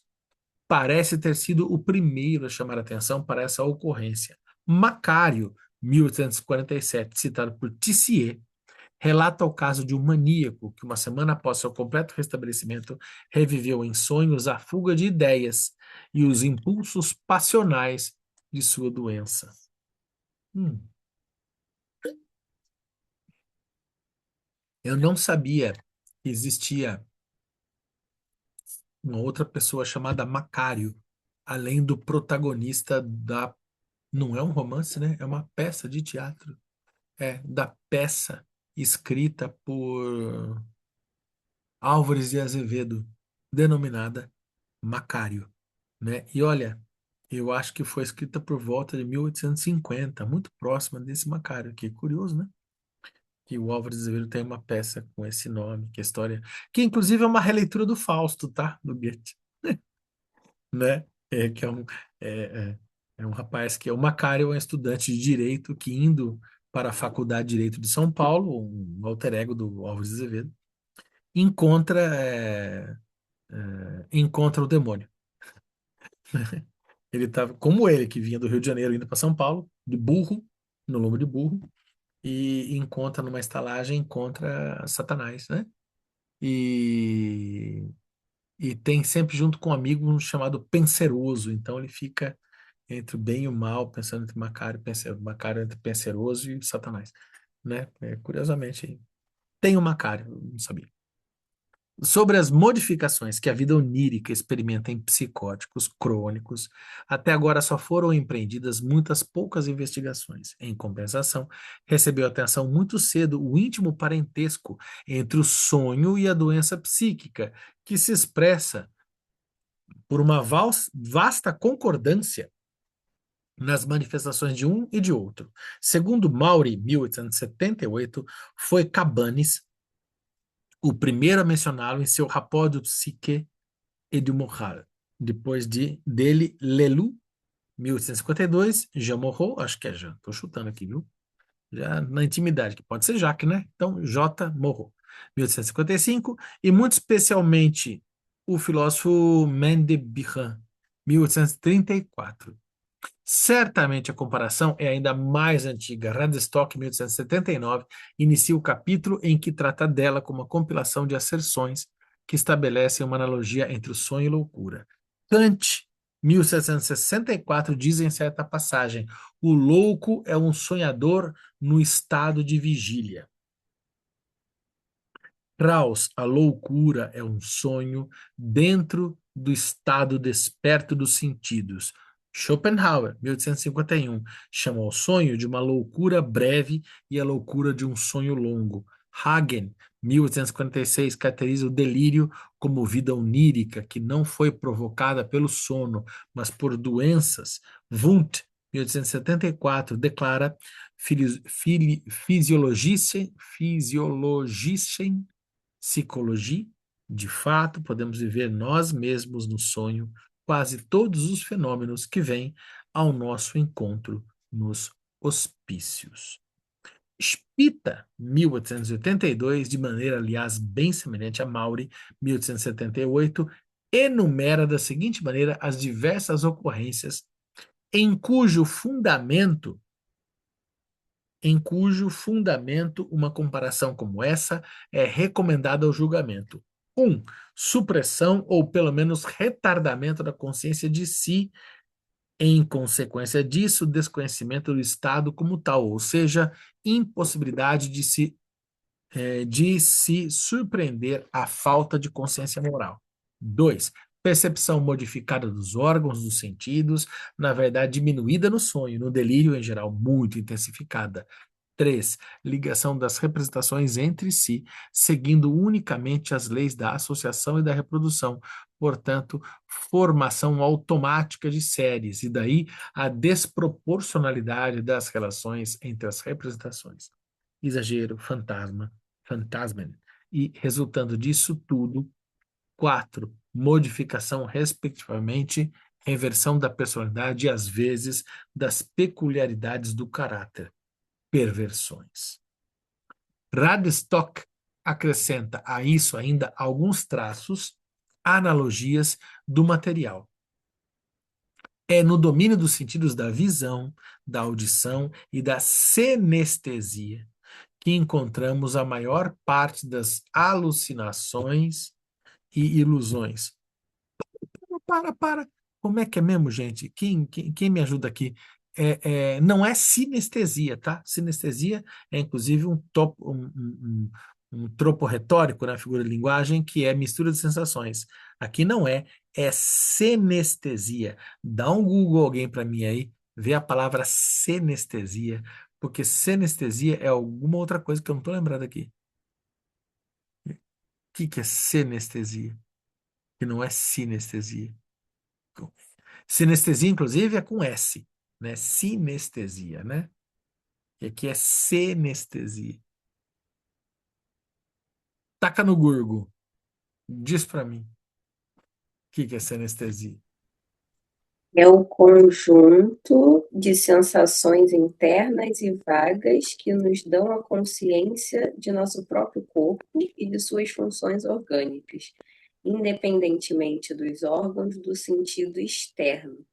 parece ter sido o primeiro a chamar atenção para essa ocorrência. Macário, 1847, citado por Tissier, relata o caso de um maníaco que, uma semana após seu completo restabelecimento, reviveu em sonhos a fuga de ideias e os impulsos passionais de sua doença. Eu não sabia que existia uma outra pessoa chamada Macário, além do protagonista da. Não é um romance, né? É uma peça de teatro. É, da peça escrita por Álvares de Azevedo, denominada Macário, né? E olha, eu acho que foi escrita por volta de 1850, muito próxima desse Macário aqui. Curioso, né? Que o Álvares de Azevedo tem uma peça com esse nome, que é a história, que inclusive é uma releitura do Fausto, tá? Do Goethe, né? Que é, é, é um rapaz que é o Macário, é um estudante de direito que indo para a Faculdade de Direito de São Paulo, um alter ego do Álvares de Azevedo, encontra, encontra o demônio. Ele estava, como ele, que vinha do Rio de Janeiro indo para São Paulo, de burro, no lombo de burro, e encontra numa estalagem, encontra Satanás, né? E, e tem sempre junto com um amigo um chamado Penseroso, então ele fica entre o bem e o mal, pensando entre Macário e Penseroso, Macário entre Penseroso e Satanás, né? Curiosamente, tem o Macário, eu não sabia. Sobre as modificações que a vida onírica experimenta em psicóticos crônicos, até agora só foram empreendidas muitas poucas investigações. Em compensação, recebeu atenção muito cedo o íntimo parentesco entre o sonho e a doença psíquica, que se expressa por uma vasta concordância nas manifestações de um e de outro. Segundo Maury, 1878, foi Cabanis o primeiro a mencioná-lo em seu Rapport de Psyché et du Moral. Depois dele, Lelou, 1852, Jean Moreau, acho que é Jean, estou chutando aqui, viu? Já na intimidade, que pode ser Jacques, né? Então, J. Moreau, 1855, e muito especialmente o filósofo Mendelssohn, 1834. Certamente a comparação é ainda mais antiga. Radstock, 1879, inicia o capítulo em que trata dela como uma compilação de asserções que estabelecem uma analogia entre o sonho e loucura. Kant, 1764, diz em certa passagem: o louco é um sonhador no estado de vigília. Krauss, a loucura é um sonho dentro do estado desperto dos sentidos. Schopenhauer, 1851, chama o sonho de uma loucura breve e a loucura de um sonho longo. Hagen, 1846, caracteriza o delírio como vida onírica que não foi provocada pelo sono, mas por doenças. Wundt, 1874, declara fisiologisten psicologia, de fato, podemos viver nós mesmos no sonho quase todos os fenômenos que vêm ao nosso encontro nos hospícios. Spita, 1882, de maneira, aliás, bem semelhante a Maury, 1878, enumera da seguinte maneira as diversas ocorrências em cujo fundamento uma comparação como essa é recomendada ao julgamento. 1. Supressão ou pelo menos retardamento da consciência de si, em consequência disso, desconhecimento do Estado como tal, ou seja, impossibilidade de se surpreender a falta de consciência moral. 2. Percepção modificada dos órgãos, dos sentidos, na verdade diminuída no sonho, no delírio em geral muito intensificada. 3. Ligação das representações entre si, seguindo unicamente as leis da associação e da reprodução. Portanto, formação automática de séries, e daí a desproporcionalidade das relações entre as representações. Exagero, fantasmen. E, resultando disso tudo, 4. Modificação, respectivamente, reversão da personalidade e, às vezes, das peculiaridades do caráter. Perversões. Radstock acrescenta a isso ainda alguns traços, analogias do material. É no domínio dos sentidos da visão, da audição e da sinestesia que encontramos a maior parte das alucinações e ilusões. Para. Como é que é mesmo, gente? Quem me ajuda aqui? Não é sinestesia, tá? Sinestesia é, inclusive, um tropo retórico na figura de linguagem, que é mistura de sensações. Aqui não é sinestesia. Dá um Google alguém para mim aí, vê a palavra sinestesia, porque sinestesia é alguma outra coisa que eu não estou lembrado aqui. O que é sinestesia? Que não é sinestesia. Sinestesia, inclusive, é com S, né? Sinestesia, né? E aqui é senestesia. Taca no Google. Diz para mim. O que é sinestesia? É o conjunto de sensações internas e vagas que nos dão a consciência de nosso próprio corpo e de suas funções orgânicas, independentemente dos órgãos do sentido externo.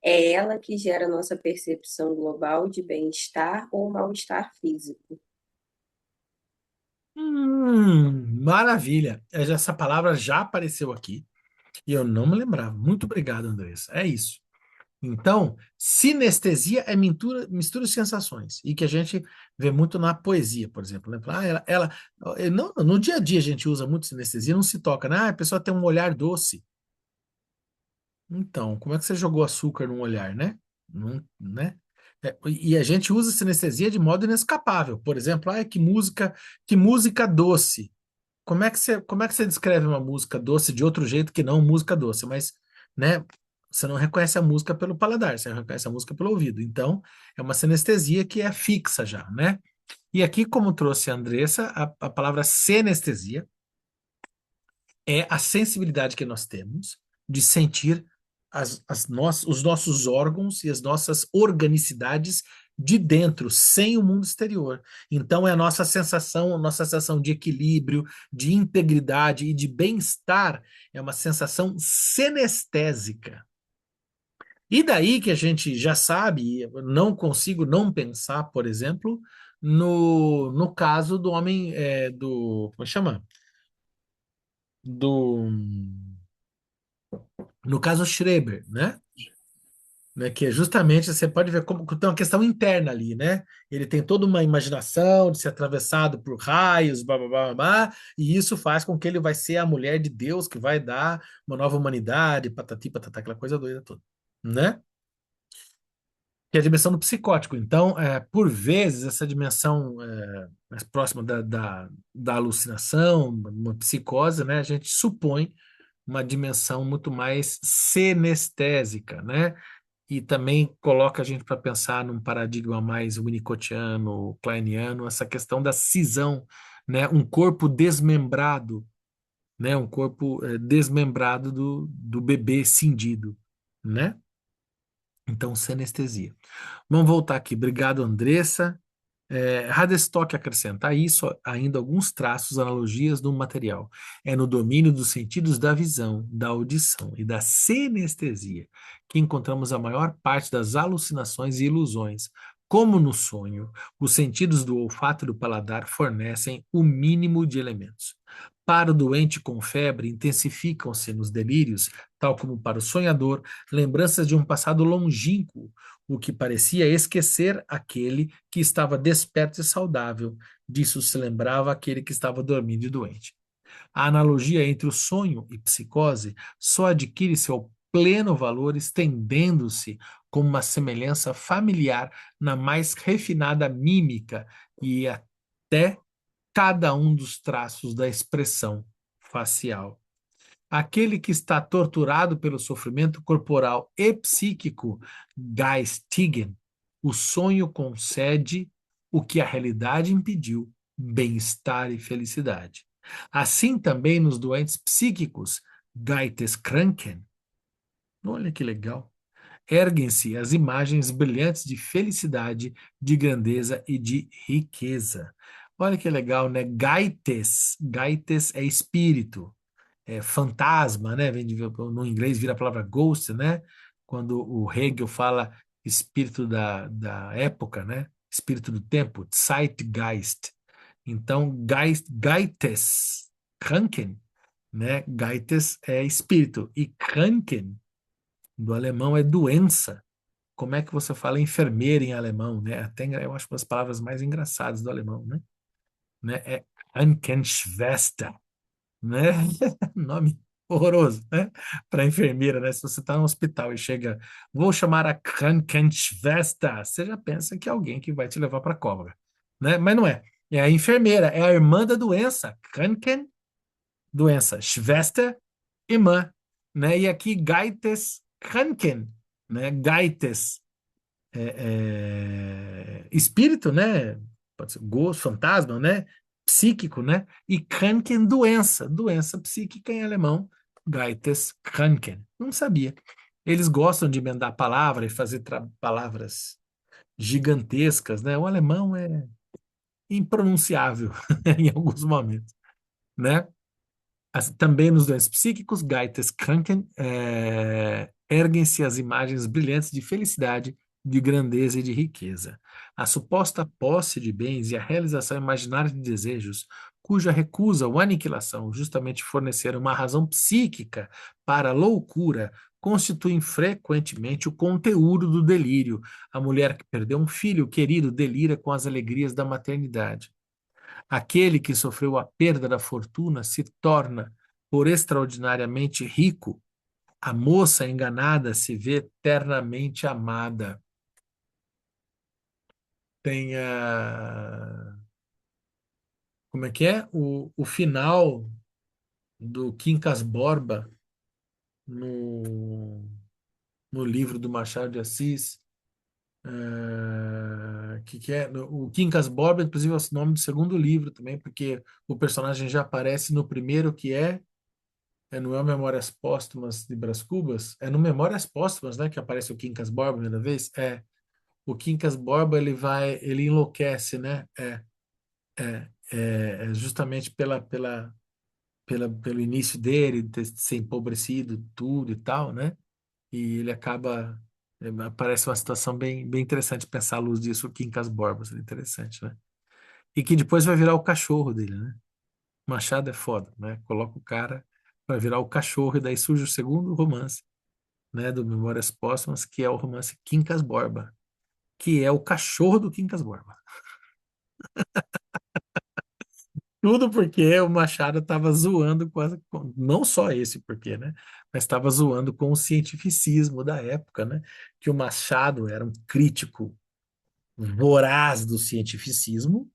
É ela que gera nossa percepção global de bem-estar ou mal-estar físico. Maravilha. Essa palavra já apareceu aqui e eu não me lembrava. Muito obrigado, Andressa. É isso. Então, sinestesia é mistura de sensações, e que a gente vê muito na poesia, por exemplo, né? Não, no dia a dia a gente usa muito sinestesia, não se toca, né? A pessoa tem um olhar doce. Então, como é que você jogou açúcar num olhar, né? Não, né? E a gente usa sinestesia de modo inescapável. Por exemplo, que música doce. Como é que você descreve uma música doce de outro jeito que não música doce? Mas, né, você não reconhece a música pelo paladar, você reconhece a música pelo ouvido. Então, é uma sinestesia que é fixa já, né? E aqui, como trouxe a Andressa, a palavra sinestesia é a sensibilidade que nós temos de sentir os nossos órgãos e as nossas organicidades de dentro, sem o mundo exterior. Então é a nossa sensação de equilíbrio, de integridade e de bem-estar é uma sensação senestésica. E daí que a gente já sabe, não consigo não pensar, por exemplo, no caso do homem, como chama? Do, no caso Schreber, né? Que é justamente você pode ver como tem uma questão interna ali, né? Ele tem toda uma imaginação de ser atravessado por raios, blá, blá, blá, blá, e isso faz com que ele vai ser a mulher de Deus que vai dar uma nova humanidade, patati, patatá, aquela coisa doida toda, né? Que é a dimensão do psicótico. Então, por vezes, essa dimensão mais próxima da alucinação, uma psicose, né? A gente supõe uma dimensão muito mais senestésica, né? E também coloca a gente para pensar num paradigma mais winnicottiano, kleiniano, essa questão da cisão, né? Um corpo desmembrado, né? Um corpo desmembrado do bebê cindido, né? Então, senestesia. Vamos voltar aqui. Obrigado, Andressa. Hadestock acrescenta a isso ainda alguns traços, analogias do material. É no domínio dos sentidos da visão, da audição e da sinestesia que encontramos a maior parte das alucinações e ilusões. Como no sonho, os sentidos do olfato e do paladar fornecem o mínimo de elementos. Para o doente com febre, intensificam-se nos delírios, tal como para o sonhador, lembranças de um passado longínquo, o que parecia esquecer aquele que estava desperto e saudável. Disso se lembrava aquele que estava dormindo e doente. A analogia entre o sonho e psicose só adquire seu pleno valor estendendo-se como uma semelhança familiar na mais refinada mímica e até cada um dos traços da expressão facial. Aquele que está torturado pelo sofrimento corporal e psíquico, geistigen, o sonho concede o que a realidade impediu, bem-estar e felicidade. Assim também nos doentes psíquicos, Geisteskranken, olha que legal, erguem-se as imagens brilhantes de felicidade, de grandeza e de riqueza. Olha que legal, né? Geites é espírito, fantasma, né? No inglês vira a palavra ghost, né? Quando o Hegel fala espírito da época, né? Espírito do tempo, Zeitgeist. Então, Geites, Kranken, né? Geites é espírito e Kranken, do alemão, é doença. Como é que você fala enfermeira em alemão, né? Até eu acho uma das palavras mais engraçadas do alemão, né? É Krankenschwester, né? Nome horroroso, né? Para enfermeira, né? Se você está no hospital e chega, vou chamar a Krankenschwester, você já pensa que é alguém que vai te levar para a cova, né? Mas não é. É a enfermeira, é a irmã da doença. Kranken, doença. Schwester, irmã, né? E aqui Geites Kranken, né? Geites, espírito, né? Pode ser gosto, fantasma, né? Psíquico, né? E Kranken, doença, doença psíquica em alemão, Geisteskranken. Não sabia. Eles gostam de emendar a palavra e fazer palavras gigantescas, né? O alemão é impronunciável em alguns momentos, né? Também nos doentes psíquicos, Geisteskranken, erguem-se as imagens brilhantes de felicidade, de grandeza e de riqueza. A suposta posse de bens e a realização imaginária de desejos, cuja recusa ou aniquilação justamente forneceram uma razão psíquica para a loucura, constituem frequentemente o conteúdo do delírio. A mulher que perdeu um filho querido delira com as alegrias da maternidade. Aquele que sofreu a perda da fortuna se torna, por extraordinariamente rico. A moça enganada se vê eternamente amada. Tem a. Como é que é? O final do Quincas Borba no, no livro do Machado de Assis. Que é o Quincas Borba, inclusive, é o nome do segundo livro também, porque o personagem já aparece no primeiro, que não é o Memórias Póstumas de Brás Cubas? É no Memórias Póstumas, né, que aparece o Quincas Borba a primeira vez? o Quincas Borba ele enlouquece, né? Justamente pelo início dele, de ser empobrecido, tudo e tal, né? E ele acaba. Parece uma situação bem interessante pensar à luz disso, o Quincas Borba, seria interessante, né? E que depois vai virar o cachorro dele, né? Machado é foda, né? Coloca o cara para virar o cachorro, e daí surge o segundo romance, né, do Memórias Póstumas, que é o romance Quincas Borba, que é o cachorro do Quincas Borba. Tudo porque o Machado estava zoando não só esse porquê, né? Mas estava zoando com o cientificismo da época, né? Que o Machado era um crítico voraz do cientificismo,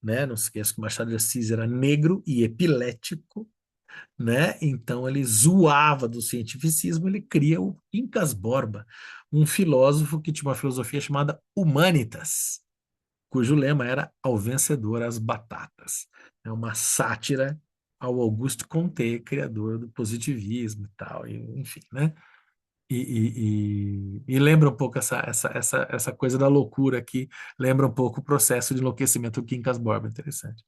né? Não se esqueça que o Machado de Assis era negro e epilético, né? Então ele zoava do cientificismo, ele cria o Quincas Borba, um filósofo que tinha uma filosofia chamada Humanitas, cujo lema era ao vencedor as batatas. É uma sátira ao Auguste Comte, criador do positivismo e tal, enfim, né? E lembra um pouco essa coisa da loucura aqui, lembra um pouco o processo de enlouquecimento do Quincas Borba, interessante.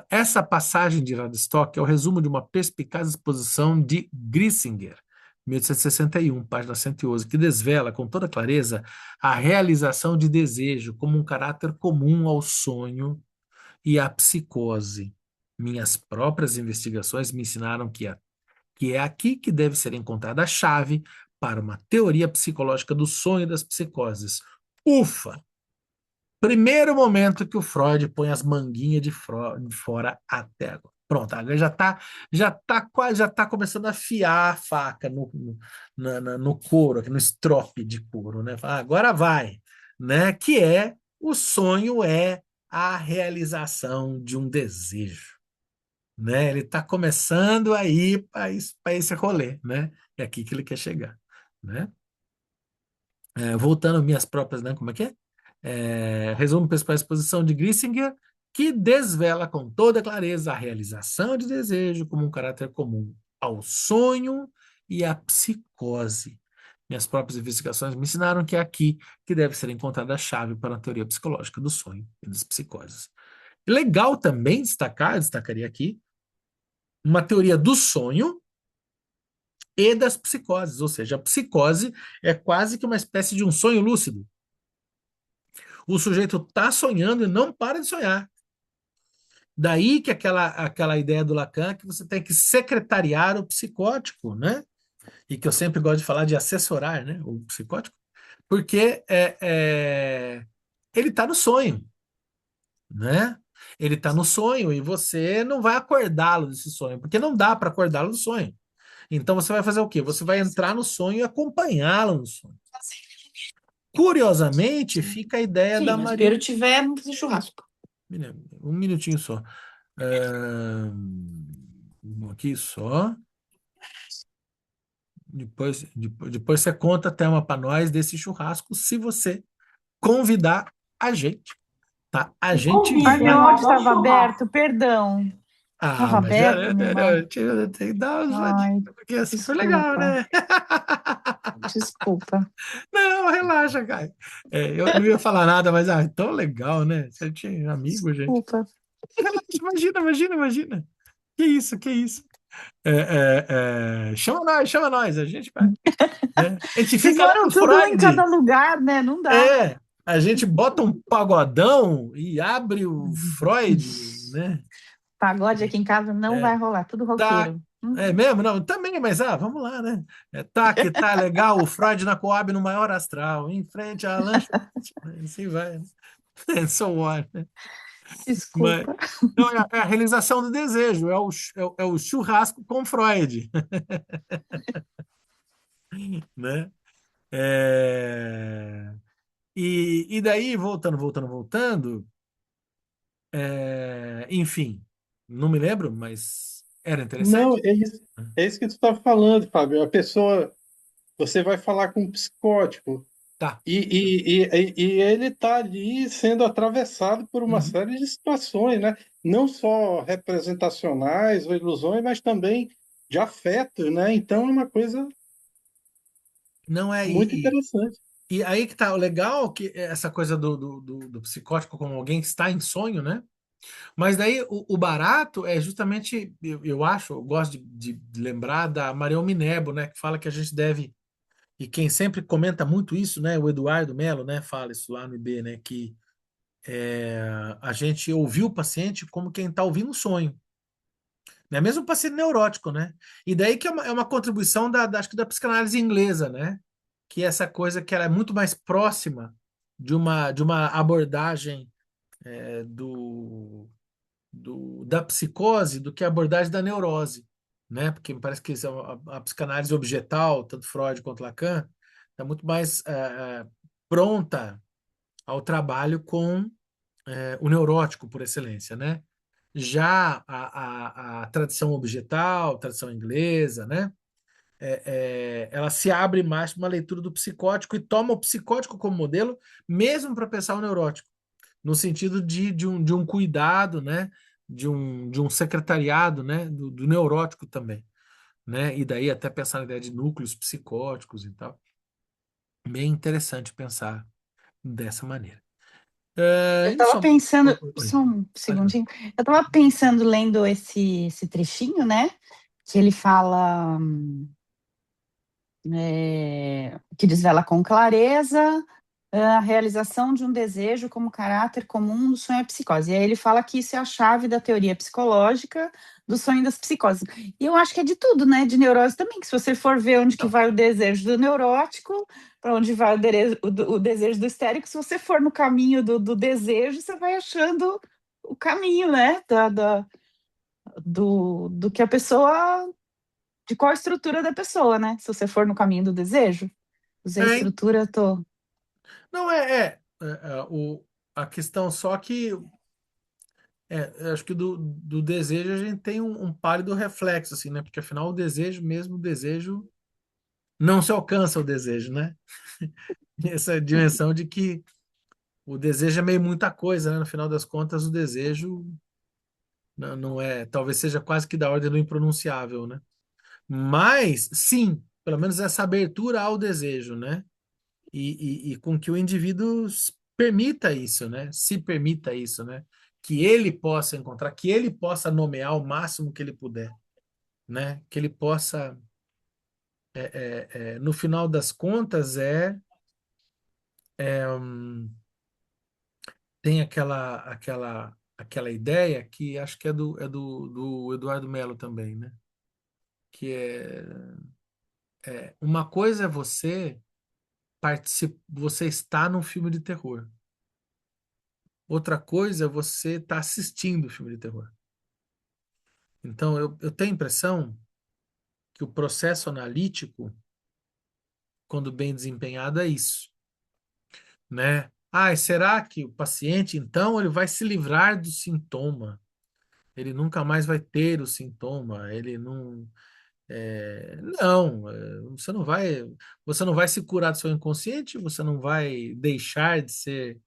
Essa passagem de Radstock é o resumo de uma perspicaz exposição de Grisinger, 1861, página 111, que desvela com toda clareza a realização de desejo como um caráter comum ao sonho e à psicose. Minhas próprias investigações me ensinaram que é aqui que deve ser encontrada a chave para uma teoria psicológica do sonho e das psicoses. Ufa! Primeiro momento que o Freud põe as manguinhas de fora até agora. Pronto, agora já tá começando a afiar a faca no couro, aqui no estrofe de couro, né? Agora vai, né? Que é o sonho é a realização de um desejo, né? Ele está começando a ir para esse rolê, né? É aqui que ele quer chegar, né? Voltando às minhas próprias, né? Como é que é? Resumo principal exposição de Grisinger, que desvela com toda clareza a realização de desejo como um caráter comum ao sonho e à psicose. Minhas próprias investigações me ensinaram que é aqui que deve ser encontrada a chave para a teoria psicológica do sonho e das psicoses. Legal também destacaria aqui, uma teoria do sonho e das psicoses, ou seja, a psicose é quase que uma espécie de um sonho lúcido. O sujeito está sonhando e não para de sonhar. Daí que aquela ideia do Lacan que você tem que secretariar o psicótico, né? E que eu sempre gosto de falar de assessorar, né? O psicótico, porque ele está no sonho, né? Ele está no sonho e você não vai acordá-lo desse sonho, porque não dá para acordá-lo do sonho. Então você vai fazer o quê? Você vai entrar no sonho e acompanhá-lo no sonho. Curiosamente, fica a ideia Sim, da mas Maria. primeiro tiver churrasco. Um minutinho só. Aqui só. Depois você conta até uma para nós desse churrasco, se você convidar a gente, tá? A gente Ai, meu vai. áudio estava aberto, perdão. Ah, Estava mas aberto, meu áudio. eu tenho que dar uma Ai, zoadinha, porque assim foi legal, desculpa, né? desculpa. Não, relaxa, cara. Eu não ia falar nada, mas tão legal, né? Você tinha amigo, gente. Desculpa. Relaxa, imagina. Que isso, que isso. Chama nós, a gente vai. Né? A gente Vocês fica lá moram no tudo em cada Freud. lugar, né? Não dá. A gente bota um pagodão e abre o Freud, né? Pagode aqui em casa não É, vai rolar, tudo tá, roqueiro. é mesmo? Não, também, mas vamos lá, né? Que tá legal, o Freud na Coab no maior astral, em frente à lanchonete, né? Assim vai, né? And so on, né? Mas, Desculpa. então, é a realização do desejo, é o churrasco com Freud, né? É, e daí, voltando, enfim, não me lembro, mas era Não, interessante. é isso que tu estava falando, Fábio. A pessoa, você vai falar com um psicótico Tá. e ele está ali sendo atravessado por uma Uhum. série de situações, né? Não só representacionais ou ilusões, mas também de afeto, né? Então é uma coisa Não é, muito interessante. E aí que tá o legal, que é essa coisa do psicótico como alguém que está em sonho, né? Mas daí o barato é justamente, eu acho, eu gosto de lembrar da Marião Minebo, né? Que fala que a gente deve, e quem sempre comenta muito isso, né? O Eduardo Melo, né? Fala isso lá no IB, né? Que a gente ouviu o paciente como quem está ouvindo um sonho, né? Mesmo o paciente neurótico, né? E daí que é uma contribuição acho que da psicanálise inglesa, né? Que é essa coisa que ela é muito mais próxima de uma abordagem da psicose do que a abordagem da neurose, né? Porque me parece que a psicanálise objetal, tanto Freud quanto Lacan, está muito mais pronta ao trabalho com o neurótico por excelência, né? Já a tradição objetal, tradição inglesa, né? Ela se abre mais para uma leitura do psicótico e toma o psicótico como modelo, mesmo para pensar o neurótico, no sentido de um cuidado, né? De um secretariado, né? Do neurótico também, né? E daí até pensar na ideia de núcleos psicóticos e tal. Bem interessante pensar dessa maneira. Eu E estava só... pensando, Oi, só um pode ir. segundinho, eu estava pensando, lendo esse trechinho, né, que ele fala, que desvela com clareza a realização de um desejo como caráter comum do sonho e a psicose. E aí ele fala que isso é a chave da teoria psicológica do sonho e das psicoses. E eu acho que é de tudo, né? De neurose também, que se você for ver onde que Então, vai o desejo do neurótico, para onde vai o desejo do histérico, se você for no caminho do desejo, você vai achando o caminho, né? Do que a pessoa, de qual a estrutura da pessoa, né? Se você for no caminho do desejo, usei a é, estrutura, tô. não a questão só que eu acho que do desejo a gente tem um pálido reflexo, assim, né? Porque afinal o desejo mesmo, o desejo não se alcança o desejo, né? Essa dimensão de que o desejo é meio muita coisa, né? No final das contas, o desejo não é, talvez seja quase que da ordem do impronunciável, né? Mas, sim, pelo menos essa abertura ao desejo, né? E com que o indivíduo permita isso, né? Se permita isso, né? Que ele possa encontrar, que ele possa nomear o máximo que ele puder, né? Que ele possa, no final das contas, tem aquela ideia que acho que é do Eduardo Melo também, né? Que uma coisa é você está num filme de terror. Outra coisa é você estar assistindo o filme de terror. Então, eu tenho a impressão que o processo analítico, quando bem desempenhado, é isso, né? Ah, será que o paciente, então, ele vai se livrar do sintoma? Ele nunca mais vai ter o sintoma? Ele não... não, você não vai se curar do seu inconsciente, você não vai deixar de ser...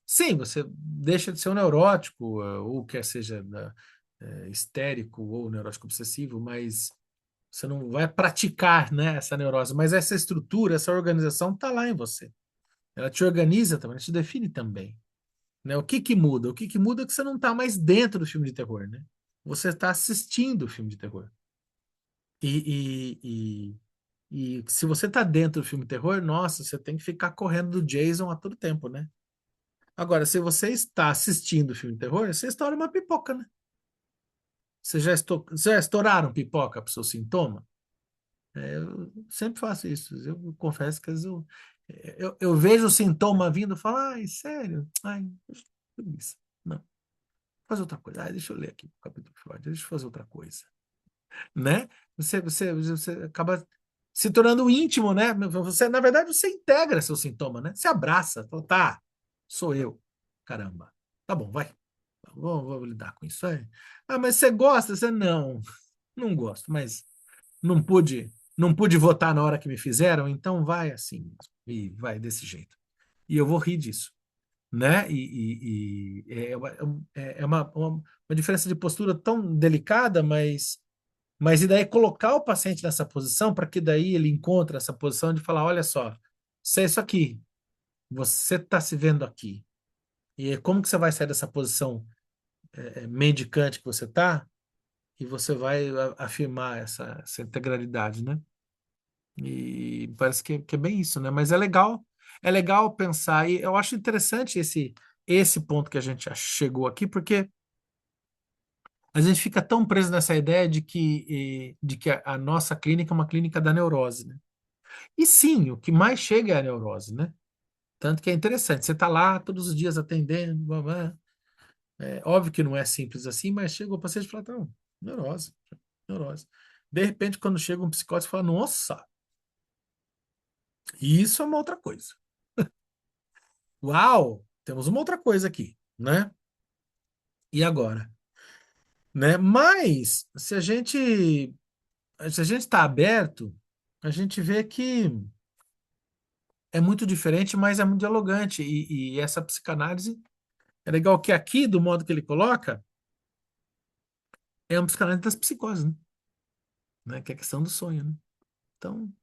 Sim, você deixa de ser um neurótico, ou quer seja histérico ou neurótico obsessivo, mas você não vai praticar, né, essa neurose, mas essa estrutura, essa organização está lá em você. Ela te organiza também, ela te define também. Né? O que que muda? O que que muda é que você não está mais dentro do filme de terror, né? Você está assistindo o filme de terror. E se você está dentro do filme de terror, nossa, você tem que ficar correndo do Jason a todo tempo, né? Agora, se você está assistindo o filme de terror, você estoura uma pipoca, né? Você já estouraram pipoca para o seu sintoma? Eu sempre faço isso. Eu confesso que às vezes eu vejo o sintoma vindo e falo, ai, sério? Ai, preguiça. Não, vou fazer outra coisa. Ai, deixa eu ler aqui o capítulo Freud, deixa eu fazer outra coisa. Né? Você acaba se tornando íntimo, né? Na verdade, você integra seu sintoma, né? Você abraça, fala, tá, sou eu. Caramba. Tá bom, vai. Vou lidar com isso aí. Ah, mas você gosta? Você não gosto, mas não pude votar na hora que me fizeram, então vai assim, e vai desse jeito. E eu vou rir disso, né? E é uma diferença de postura tão delicada, mas e daí colocar o paciente nessa posição para que daí ele encontre essa posição de falar, olha só, isso é isso aqui, você está se vendo aqui. E como que você vai sair dessa posição mendicante que você está e você vai afirmar essa integralidade, né? E parece que é bem isso, né? Mas é legal pensar, e eu acho interessante esse ponto que a gente já chegou aqui, porque a gente fica tão preso nessa ideia de que a nossa clínica é uma clínica da neurose, né? E sim, o que mais chega é a neurose, né? Tanto que é interessante, você está lá todos os dias atendendo, blá, blá. É óbvio que não é simples assim, mas chega o paciente e fala, não, neurose, neurose. De repente, quando chega um psicólogo, você fala, nossa, isso é uma outra coisa. Uau, temos uma outra coisa aqui, né? E agora? Né? Mas, se a gente está aberto, a gente vê que é muito diferente, mas é muito dialogante. E essa psicanálise é legal que aqui, do modo que ele coloca, é uma psicanálise das psicoses, né? Que é a questão do sonho, né? Então,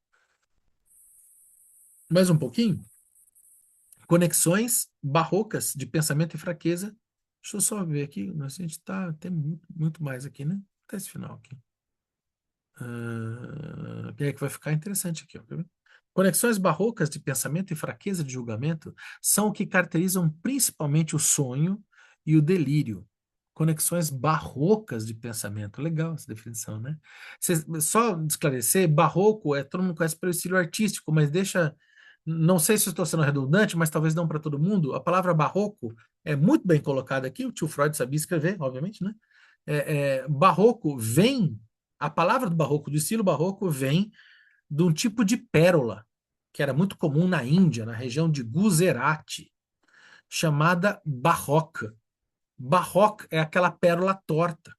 mais um pouquinho. Conexões barrocas de pensamento e fraqueza. Deixa eu só ver aqui. A gente tem muito mais aqui, né? Até esse final aqui. Que é que vai ficar interessante aqui, ó. Quer ver? Conexões barrocas de pensamento e fraqueza de julgamento são o que caracterizam principalmente o sonho e o delírio. Conexões barrocas de pensamento. Legal essa definição, né? Só esclarecer, barroco todo mundo conhece pelo estilo artístico, mas deixa. Não sei se eu estou sendo redundante, mas talvez não para todo mundo. A palavra barroco é muito bem colocada aqui. O tio Freud sabia escrever, obviamente, né? Barroco vem. A palavra do barroco, do estilo barroco, vem de um tipo de pérola que era muito comum na Índia, na região de Gujarati, chamada barroca. Barroca é aquela pérola torta,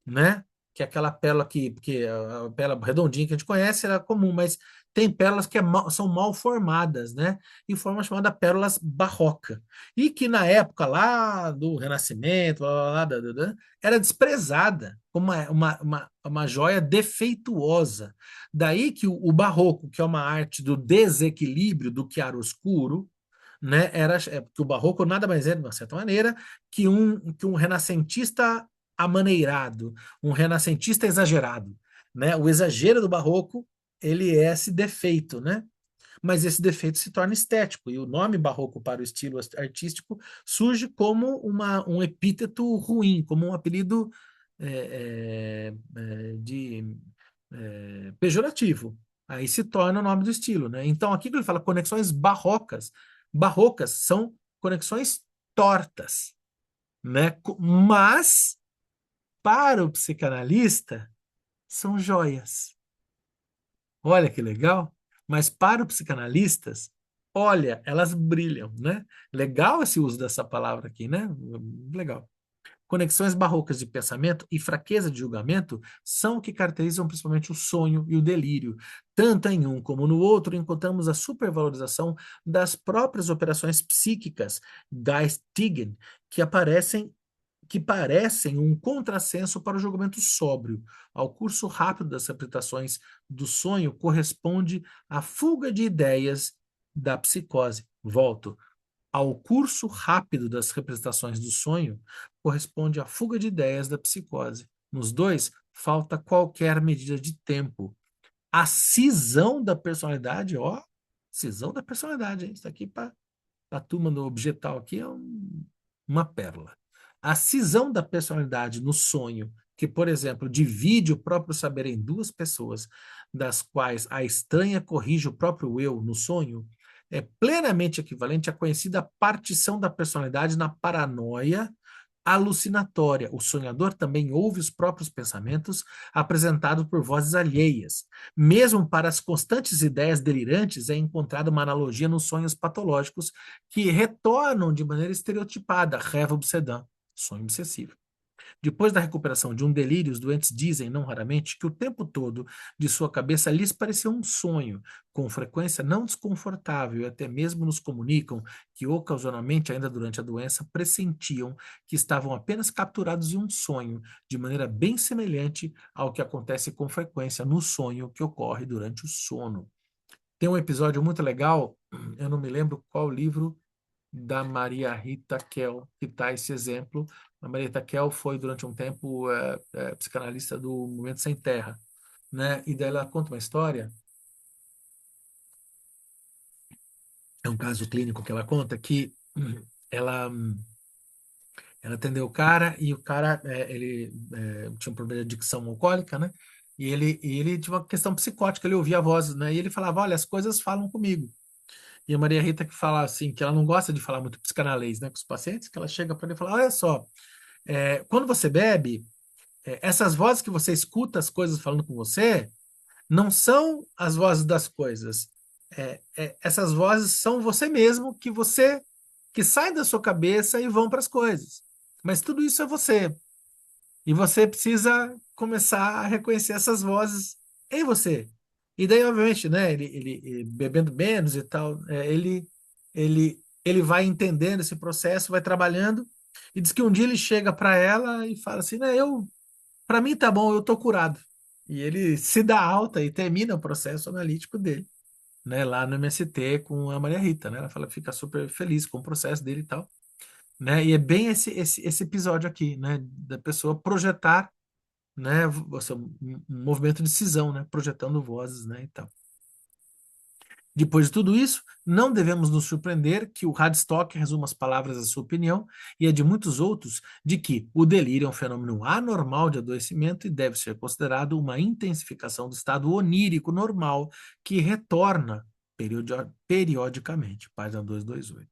né? Que é aquela pérola que a pérola redondinha que a gente conhece era comum, mas tem pérolas que são mal formadas, né? E forma chamada pérolas barroca. E que na época lá do Renascimento, era desprezada como uma joia defeituosa. Daí que o barroco, que é uma arte do desequilíbrio, do chiaroscuro, né? Porque o barroco nada mais é, de uma certa maneira, que um renascentista amaneirado, um renascentista exagerado, né? O exagero do barroco, ele é esse defeito, né? Mas esse defeito se torna estético, e o nome barroco para o estilo artístico surge como um epíteto ruim, como um apelido pejorativo. Aí se torna o nome do estilo, né? Então, aqui que ele fala conexões barrocas. Barrocas são conexões tortas, né? Mas, para o psicanalista, são joias. Olha que legal. Mas para os psicanalistas, olha, elas brilham, né? Legal esse uso dessa palavra aqui, né? Legal. Conexões barrocas de pensamento e fraqueza de julgamento são o que caracterizam principalmente o sonho e o delírio. Tanto em um como no outro, encontramos a supervalorização das próprias operações psíquicas, Geistigen, que parecem um contrassenso para o julgamento sóbrio. Ao curso rápido das representações do sonho corresponde à fuga de ideias da psicose. Volto. Ao curso rápido das representações do sonho corresponde à fuga de ideias da psicose. Nos dois, falta qualquer medida de tempo. A cisão da personalidade, ó, cisão da personalidade, hein? Isso aqui para a turma do objetal aqui é uma pérola. A cisão da personalidade no sonho, que, por exemplo, divide o próprio saber em duas pessoas, das quais a estranha corrige o próprio eu no sonho, é plenamente equivalente à conhecida partição da personalidade na paranoia alucinatória. O sonhador também ouve os próprios pensamentos apresentados por vozes alheias. Mesmo para as constantes ideias delirantes, é encontrada uma analogia nos sonhos patológicos que retornam de maneira estereotipada, rêve obsedant, sonho obsessivo. Depois da recuperação de um delírio, os doentes dizem, não raramente, que o tempo todo de sua cabeça lhes pareceu um sonho, com frequência não desconfortável, e até mesmo nos comunicam que, ocasionalmente, ainda durante a doença, pressentiam que estavam apenas capturados em um sonho, de maneira bem semelhante ao que acontece com frequência no sonho que ocorre durante o sono. Tem um episódio muito legal, eu não me lembro qual livro da Maria Rita Kell que dá esse exemplo. A Maria Rita Kell foi, durante um tempo, psicanalista do Movimento Sem Terra, né? E daí ela conta uma história, é um caso clínico que ela conta, que ela, ela atendeu o cara e o cara, ele tinha um problema de adicção alcoólica, né? E ele tinha uma questão psicótica, ele ouvia vozes, né? E ele falava, olha, as coisas falam comigo. E a Maria Rita que fala assim, que ela não gosta de falar muito psicanalês, né, com os pacientes, que ela chega para ele e fala, olha só, quando você bebe, essas vozes que você escuta, as coisas falando com você, não são as vozes das coisas. Essas vozes são você mesmo, que sai da sua cabeça e vão para as coisas. Mas tudo isso é você. E você precisa começar a reconhecer essas vozes em você. E daí, obviamente, né, ele bebendo menos e tal, ele vai entendendo esse processo, vai trabalhando, e diz que um dia ele chega para ela e fala assim, né, para mim tá bom, eu tô curado. E ele se dá alta e termina o processo analítico dele, né, lá no MST com a Maria Rita, né? Ela fala que fica super feliz com o processo dele e tal, né? E é bem esse episódio aqui, né, da pessoa projetar, né, um movimento de cisão, né, projetando vozes, né, e tal. Depois de tudo isso, não devemos nos surpreender que o Radstock resuma as palavras da sua opinião e a de muitos outros de que o delírio é um fenômeno anormal de adoecimento e deve ser considerado uma intensificação do estado onírico normal que retorna periodicamente, página 228.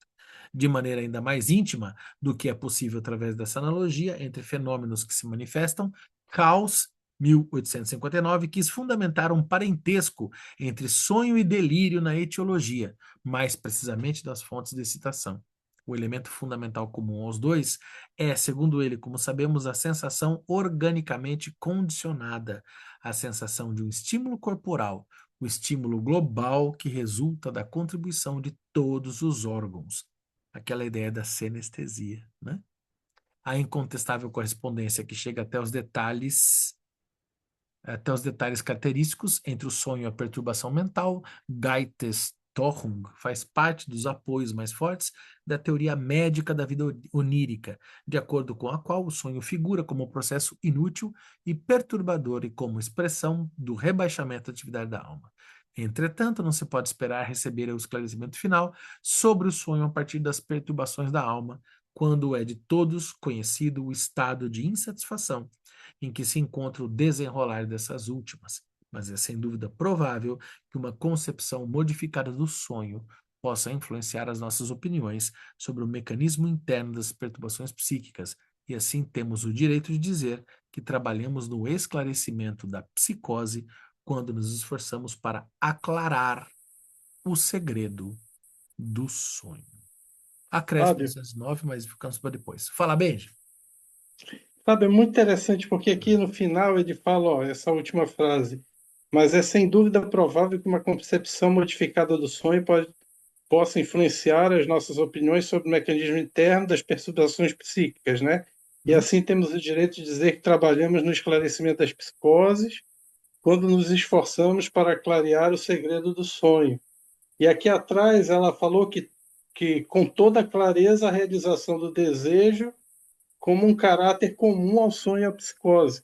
De maneira ainda mais íntima do que é possível através dessa analogia entre fenômenos que se manifestam, Caos, 1859, quis fundamentar um parentesco entre sonho e delírio na etiologia, mais precisamente das fontes de excitação. O elemento fundamental comum aos dois é, segundo ele, como sabemos, a sensação organicamente condicionada, a sensação de um estímulo corporal, o estímulo global que resulta da contribuição de todos os órgãos. Aquela ideia da sinestesia, né? A incontestável correspondência que chega até os detalhes característicos entre o sonho e a perturbação mental, Geistesstörung, faz parte dos apoios mais fortes da teoria médica da vida onírica, de acordo com a qual o sonho figura como um processo inútil e perturbador e como expressão do rebaixamento da atividade da alma. Entretanto, não se pode esperar receber o esclarecimento final sobre o sonho a partir das perturbações da alma, quando é de todos conhecido o estado de insatisfação em que se encontra o desenrolar dessas últimas, mas é sem dúvida provável que uma concepção modificada do sonho possa influenciar as nossas opiniões sobre o mecanismo interno das perturbações psíquicas, e assim temos o direito de dizer que trabalhamos no esclarecimento da psicose quando nos esforçamos para aclarar o segredo do sonho. Acréscimo Fábio, 209, mas ficamos para depois. Fala, Benji. Fábio, é muito interessante porque aqui no final ele fala, ó, essa última frase, mas é sem dúvida provável que uma concepção modificada do sonho possa influenciar as nossas opiniões sobre o mecanismo interno das perturbações psíquicas, né? E Uhum. assim temos o direito de dizer que trabalhamos no esclarecimento das psicoses quando nos esforçamos para clarear o segredo do sonho. E aqui atrás ela falou que com toda clareza a realização do desejo como um caráter comum ao sonho e à psicose.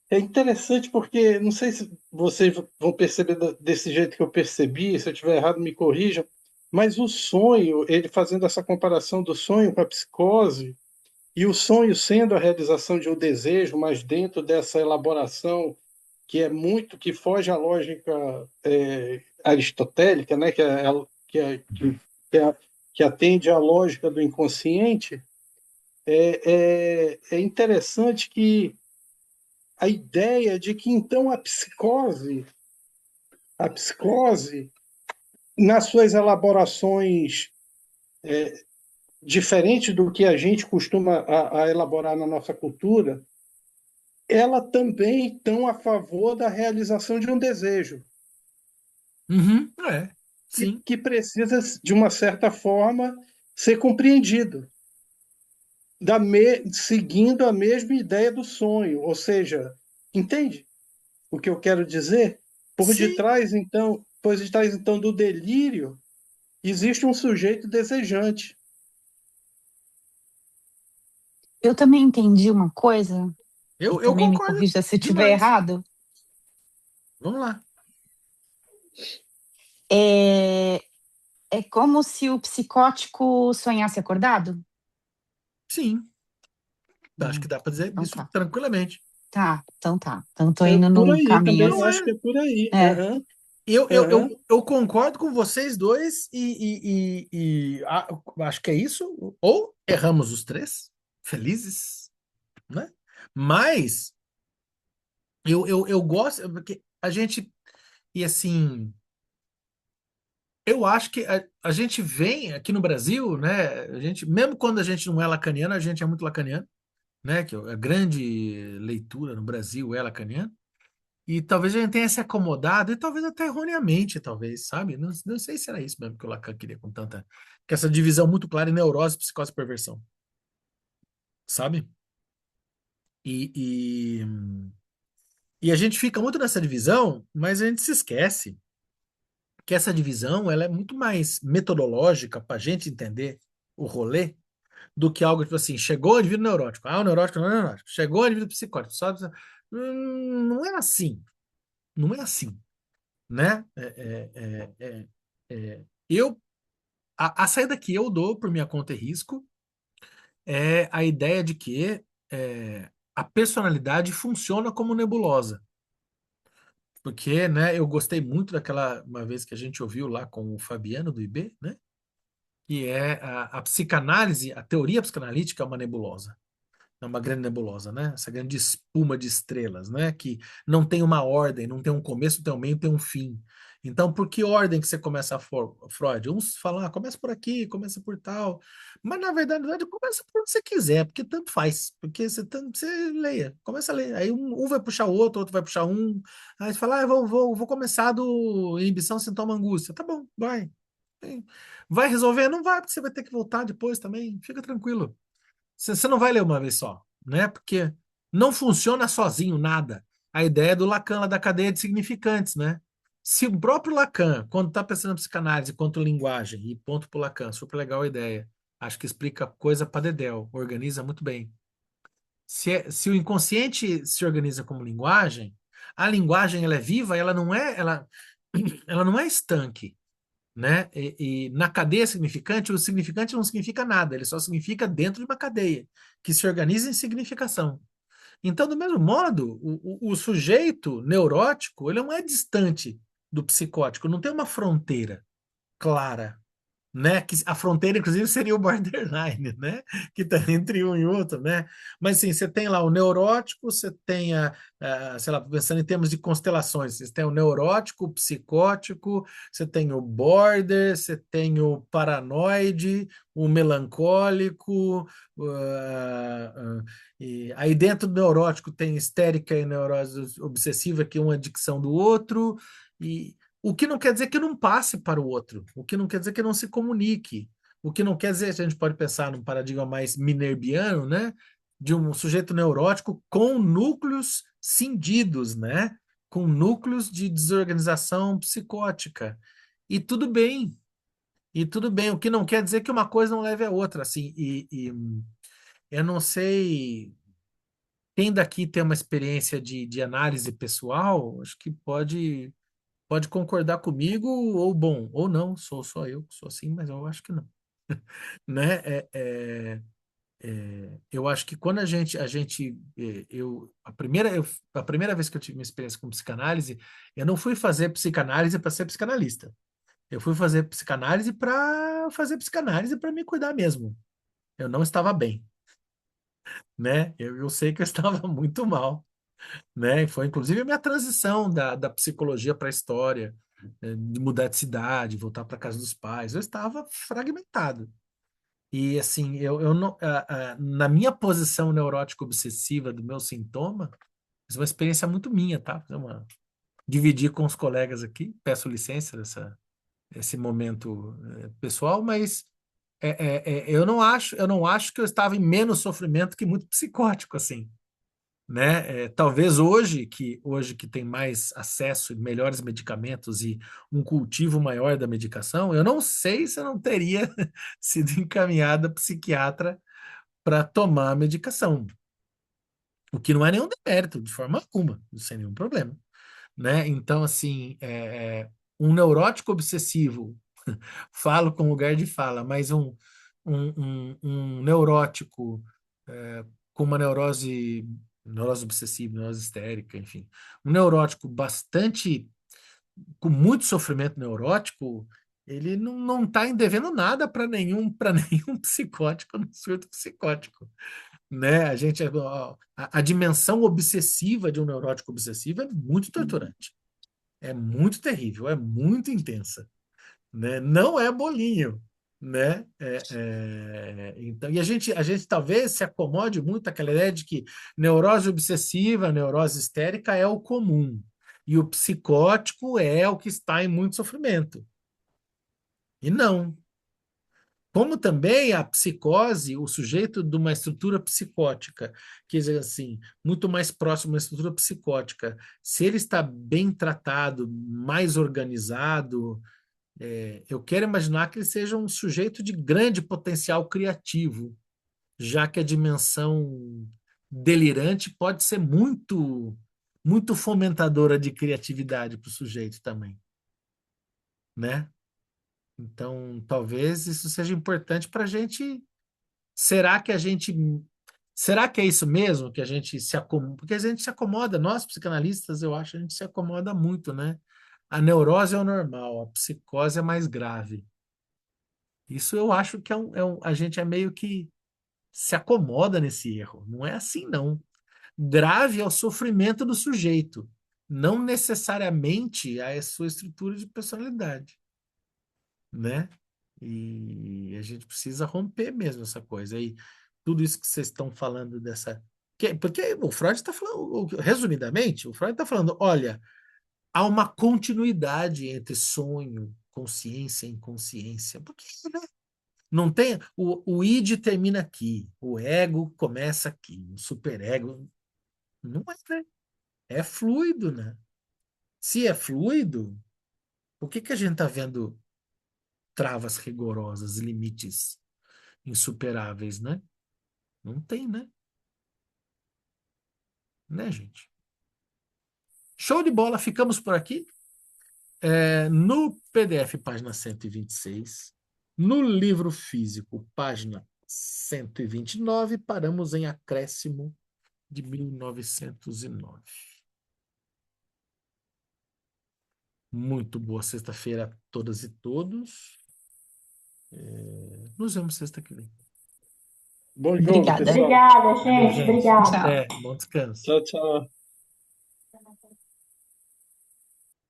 É interessante porque, não sei se vocês vão perceber desse jeito que eu percebi, se eu estiver errado, me corrijam, mas o sonho, ele fazendo essa comparação do sonho com a psicose, e o sonho sendo a realização de um desejo, mas dentro dessa elaboração que foge à lógica aristotélica, né, que atende à lógica do inconsciente, é interessante que a ideia de que então a psicose, nas suas elaborações diferentes do que a gente costuma a elaborar na nossa cultura, ela também estão a favor da realização de um desejo, Uhum. que, Sim. que precisa, de uma certa forma, ser compreendido, seguindo a mesma ideia do sonho. Ou seja, entende o que eu quero dizer? Por Sim. detrás, então, Pois está então do delírio, existe um sujeito desejante. Eu também entendi uma coisa, e Eu também me concordo corrija se eu estiver demais. errado. Vamos lá. É, é como se o psicótico sonhasse acordado? Sim, acho que Hum, dá para dizer então isso tá. tranquilamente. Tá, então tá. Então tô É indo por num aí caminho também, eu Não acho é. que é por aí. É, Aham, Eu aham. concordo com vocês dois acho que é isso. Ou erramos os três, felizes, né? Mas eu gosto, porque a gente, e assim, eu acho que a gente vem aqui no Brasil, né? A gente, mesmo quando a gente não é lacaniano, a gente é muito lacaniano, né? Que a grande leitura no Brasil é lacaniana. E talvez a gente tenha se acomodado, e talvez até erroneamente, talvez, sabe? Não sei se era isso mesmo que o Lacan queria com tanta. Que essa divisão muito clara em neurose, psicose e perversão, sabe? E, e, e a gente fica muito nessa divisão, mas a gente se esquece que essa divisão ela é muito mais metodológica para a gente entender o rolê do que algo tipo assim, chegou o indivíduo neurótico, o neurótico não é neurótico, chegou o indivíduo psicótico, só. Não é assim, não é assim, né? Eu a saída que eu dou por minha conta e risco é a ideia de que a personalidade funciona como nebulosa. Porque, né, eu gostei muito daquela uma vez que a gente ouviu lá com o Fabiano do IB, né? Que é a psicanálise, a teoria psicanalítica é uma nebulosa. É uma grande nebulosa, né? Essa grande espuma de estrelas, né? Que não tem uma ordem, não tem um começo, não tem um meio, tem um fim. Então, por que ordem que você começa Freud? Uns falam, começa por aqui, começa por tal. Mas, na verdade, começa por onde você quiser, porque tanto faz. Porque você leia, começa a ler. Aí um vai puxar o outro vai puxar um. Aí você fala, vou começar do inibição, sintoma, angústia. Tá bom, vai. Vai resolver? Não vai, porque você vai ter que voltar depois também. Fica tranquilo. Você não vai ler uma vez só, né? Porque não funciona sozinho nada. A ideia do Lacan, lá da cadeia de significantes, né? Se o próprio Lacan, quando está pensando em psicanálise quanto linguagem, e ponto para o Lacan, super legal a ideia. Acho que explica coisa para dedéu, organiza muito bem. Se o inconsciente se organiza como linguagem, a linguagem ela é viva, ela não é estanque, né? E na cadeia significante, o significante não significa nada, ele só significa dentro de uma cadeia que se organiza em significação. Então, do mesmo modo, o sujeito neurótico, ele não é distante do psicótico, não tem uma fronteira clara, né? Que a fronteira, inclusive, seria o borderline, né? Que está entre um e outro, né? Mas assim, você tem lá o neurótico, você tem sei lá, pensando em termos de constelações, você tem o neurótico, o psicótico, você tem o border, você tem o paranoide, o melancólico, e aí dentro do neurótico tem histérica e neurose obsessiva, que é uma adicção do outro, e o que não quer dizer que não passe para o outro, o que não quer dizer que não se comunique, o que não quer dizer, a gente pode pensar num paradigma mais minerbiano, né, de um sujeito neurótico com núcleos cindidos, né, com núcleos de desorganização psicótica. E tudo bem, e tudo bem, o que não quer dizer que uma coisa não leve a outra, assim, e eu não sei, quem daqui tem uma experiência de análise pessoal, acho que pode concordar comigo, ou bom, ou não, sou só eu que sou assim, mas eu acho que não, né? Eu acho que quando a primeira vez que eu tive uma experiência com psicanálise, eu não fui fazer psicanálise para ser psicanalista. Eu fui fazer psicanálise para me cuidar mesmo. Eu não estava bem, né? Eu sei que eu estava muito mal, né? Foi inclusive a minha transição da psicologia para a história, de mudar de cidade, voltar para casa dos pais. Eu estava fragmentado. E assim, eu não, na minha posição neurótica obsessiva do meu sintoma, isso é uma experiência muito minha, tá? Dividir com os colegas aqui, peço licença esse momento pessoal, mas eu não acho que eu estava em menos sofrimento que muito psicótico, assim. né? Talvez hoje que tem mais acesso e melhores medicamentos e um cultivo maior da medicação, eu não sei se eu não teria sido encaminhada a psiquiatra para tomar a medicação, o que não é nenhum demérito, de forma alguma, sem nenhum problema, né? Então, assim, um neurótico obsessivo, falo com lugar de fala, mas um neurótico com uma neurose obsessiva, neurose histérica, enfim, um neurótico bastante, com muito sofrimento neurótico, ele não está devendo nada para nenhum psicótico no surto psicótico, né? A dimensão obsessiva de um neurótico obsessivo é muito torturante, é muito terrível, é muito intensa, né? Não é bolinho, né? Então, e a gente talvez se acomode muito àquela ideia de que neurose obsessiva, neurose histérica é o comum e o psicótico é o que está em muito sofrimento. E não. Como também a psicose, o sujeito de uma estrutura psicótica, quer dizer assim, muito mais próximo da estrutura psicótica, se ele está bem tratado, mais organizado, eu quero imaginar que ele seja um sujeito de grande potencial criativo, já que a dimensão delirante pode ser muito, muito fomentadora de criatividade para o sujeito também, né? Então, talvez isso seja importante para a gente. Será que a gente. Será que é isso mesmo que a gente se acomoda? Porque a gente se acomoda, nós psicanalistas, eu acho, a gente se acomoda muito, né? A neurose é o normal, a psicose é mais grave. Isso eu acho que a gente é meio que se acomoda nesse erro. Não é assim, não. Grave é o sofrimento do sujeito, não necessariamente a sua estrutura de personalidade, né? E a gente precisa romper mesmo essa coisa. E tudo isso que vocês estão falando dessa. Porque o Freud está falando, resumidamente, o Freud está falando: olha, há uma continuidade entre sonho, consciência e inconsciência. Porque, né? Não tem. O id termina aqui, o ego começa aqui, o superego. Não é, né? É fluido, né? Se é fluido, por que a gente está vendo travas rigorosas, limites insuperáveis, né? Não tem, né? Né, gente? Show de bola, ficamos por aqui. No PDF, página 126. No livro físico, página 129, paramos em acréscimo de 1909. Muito boa sexta-feira a todas e todos. Nos vemos sexta que vem. Bom jogo, Obrigada. pessoal. Obrigada, Valeu, gente. gente. Obrigada. Tchau. Bom descanso. Tchau, tchau.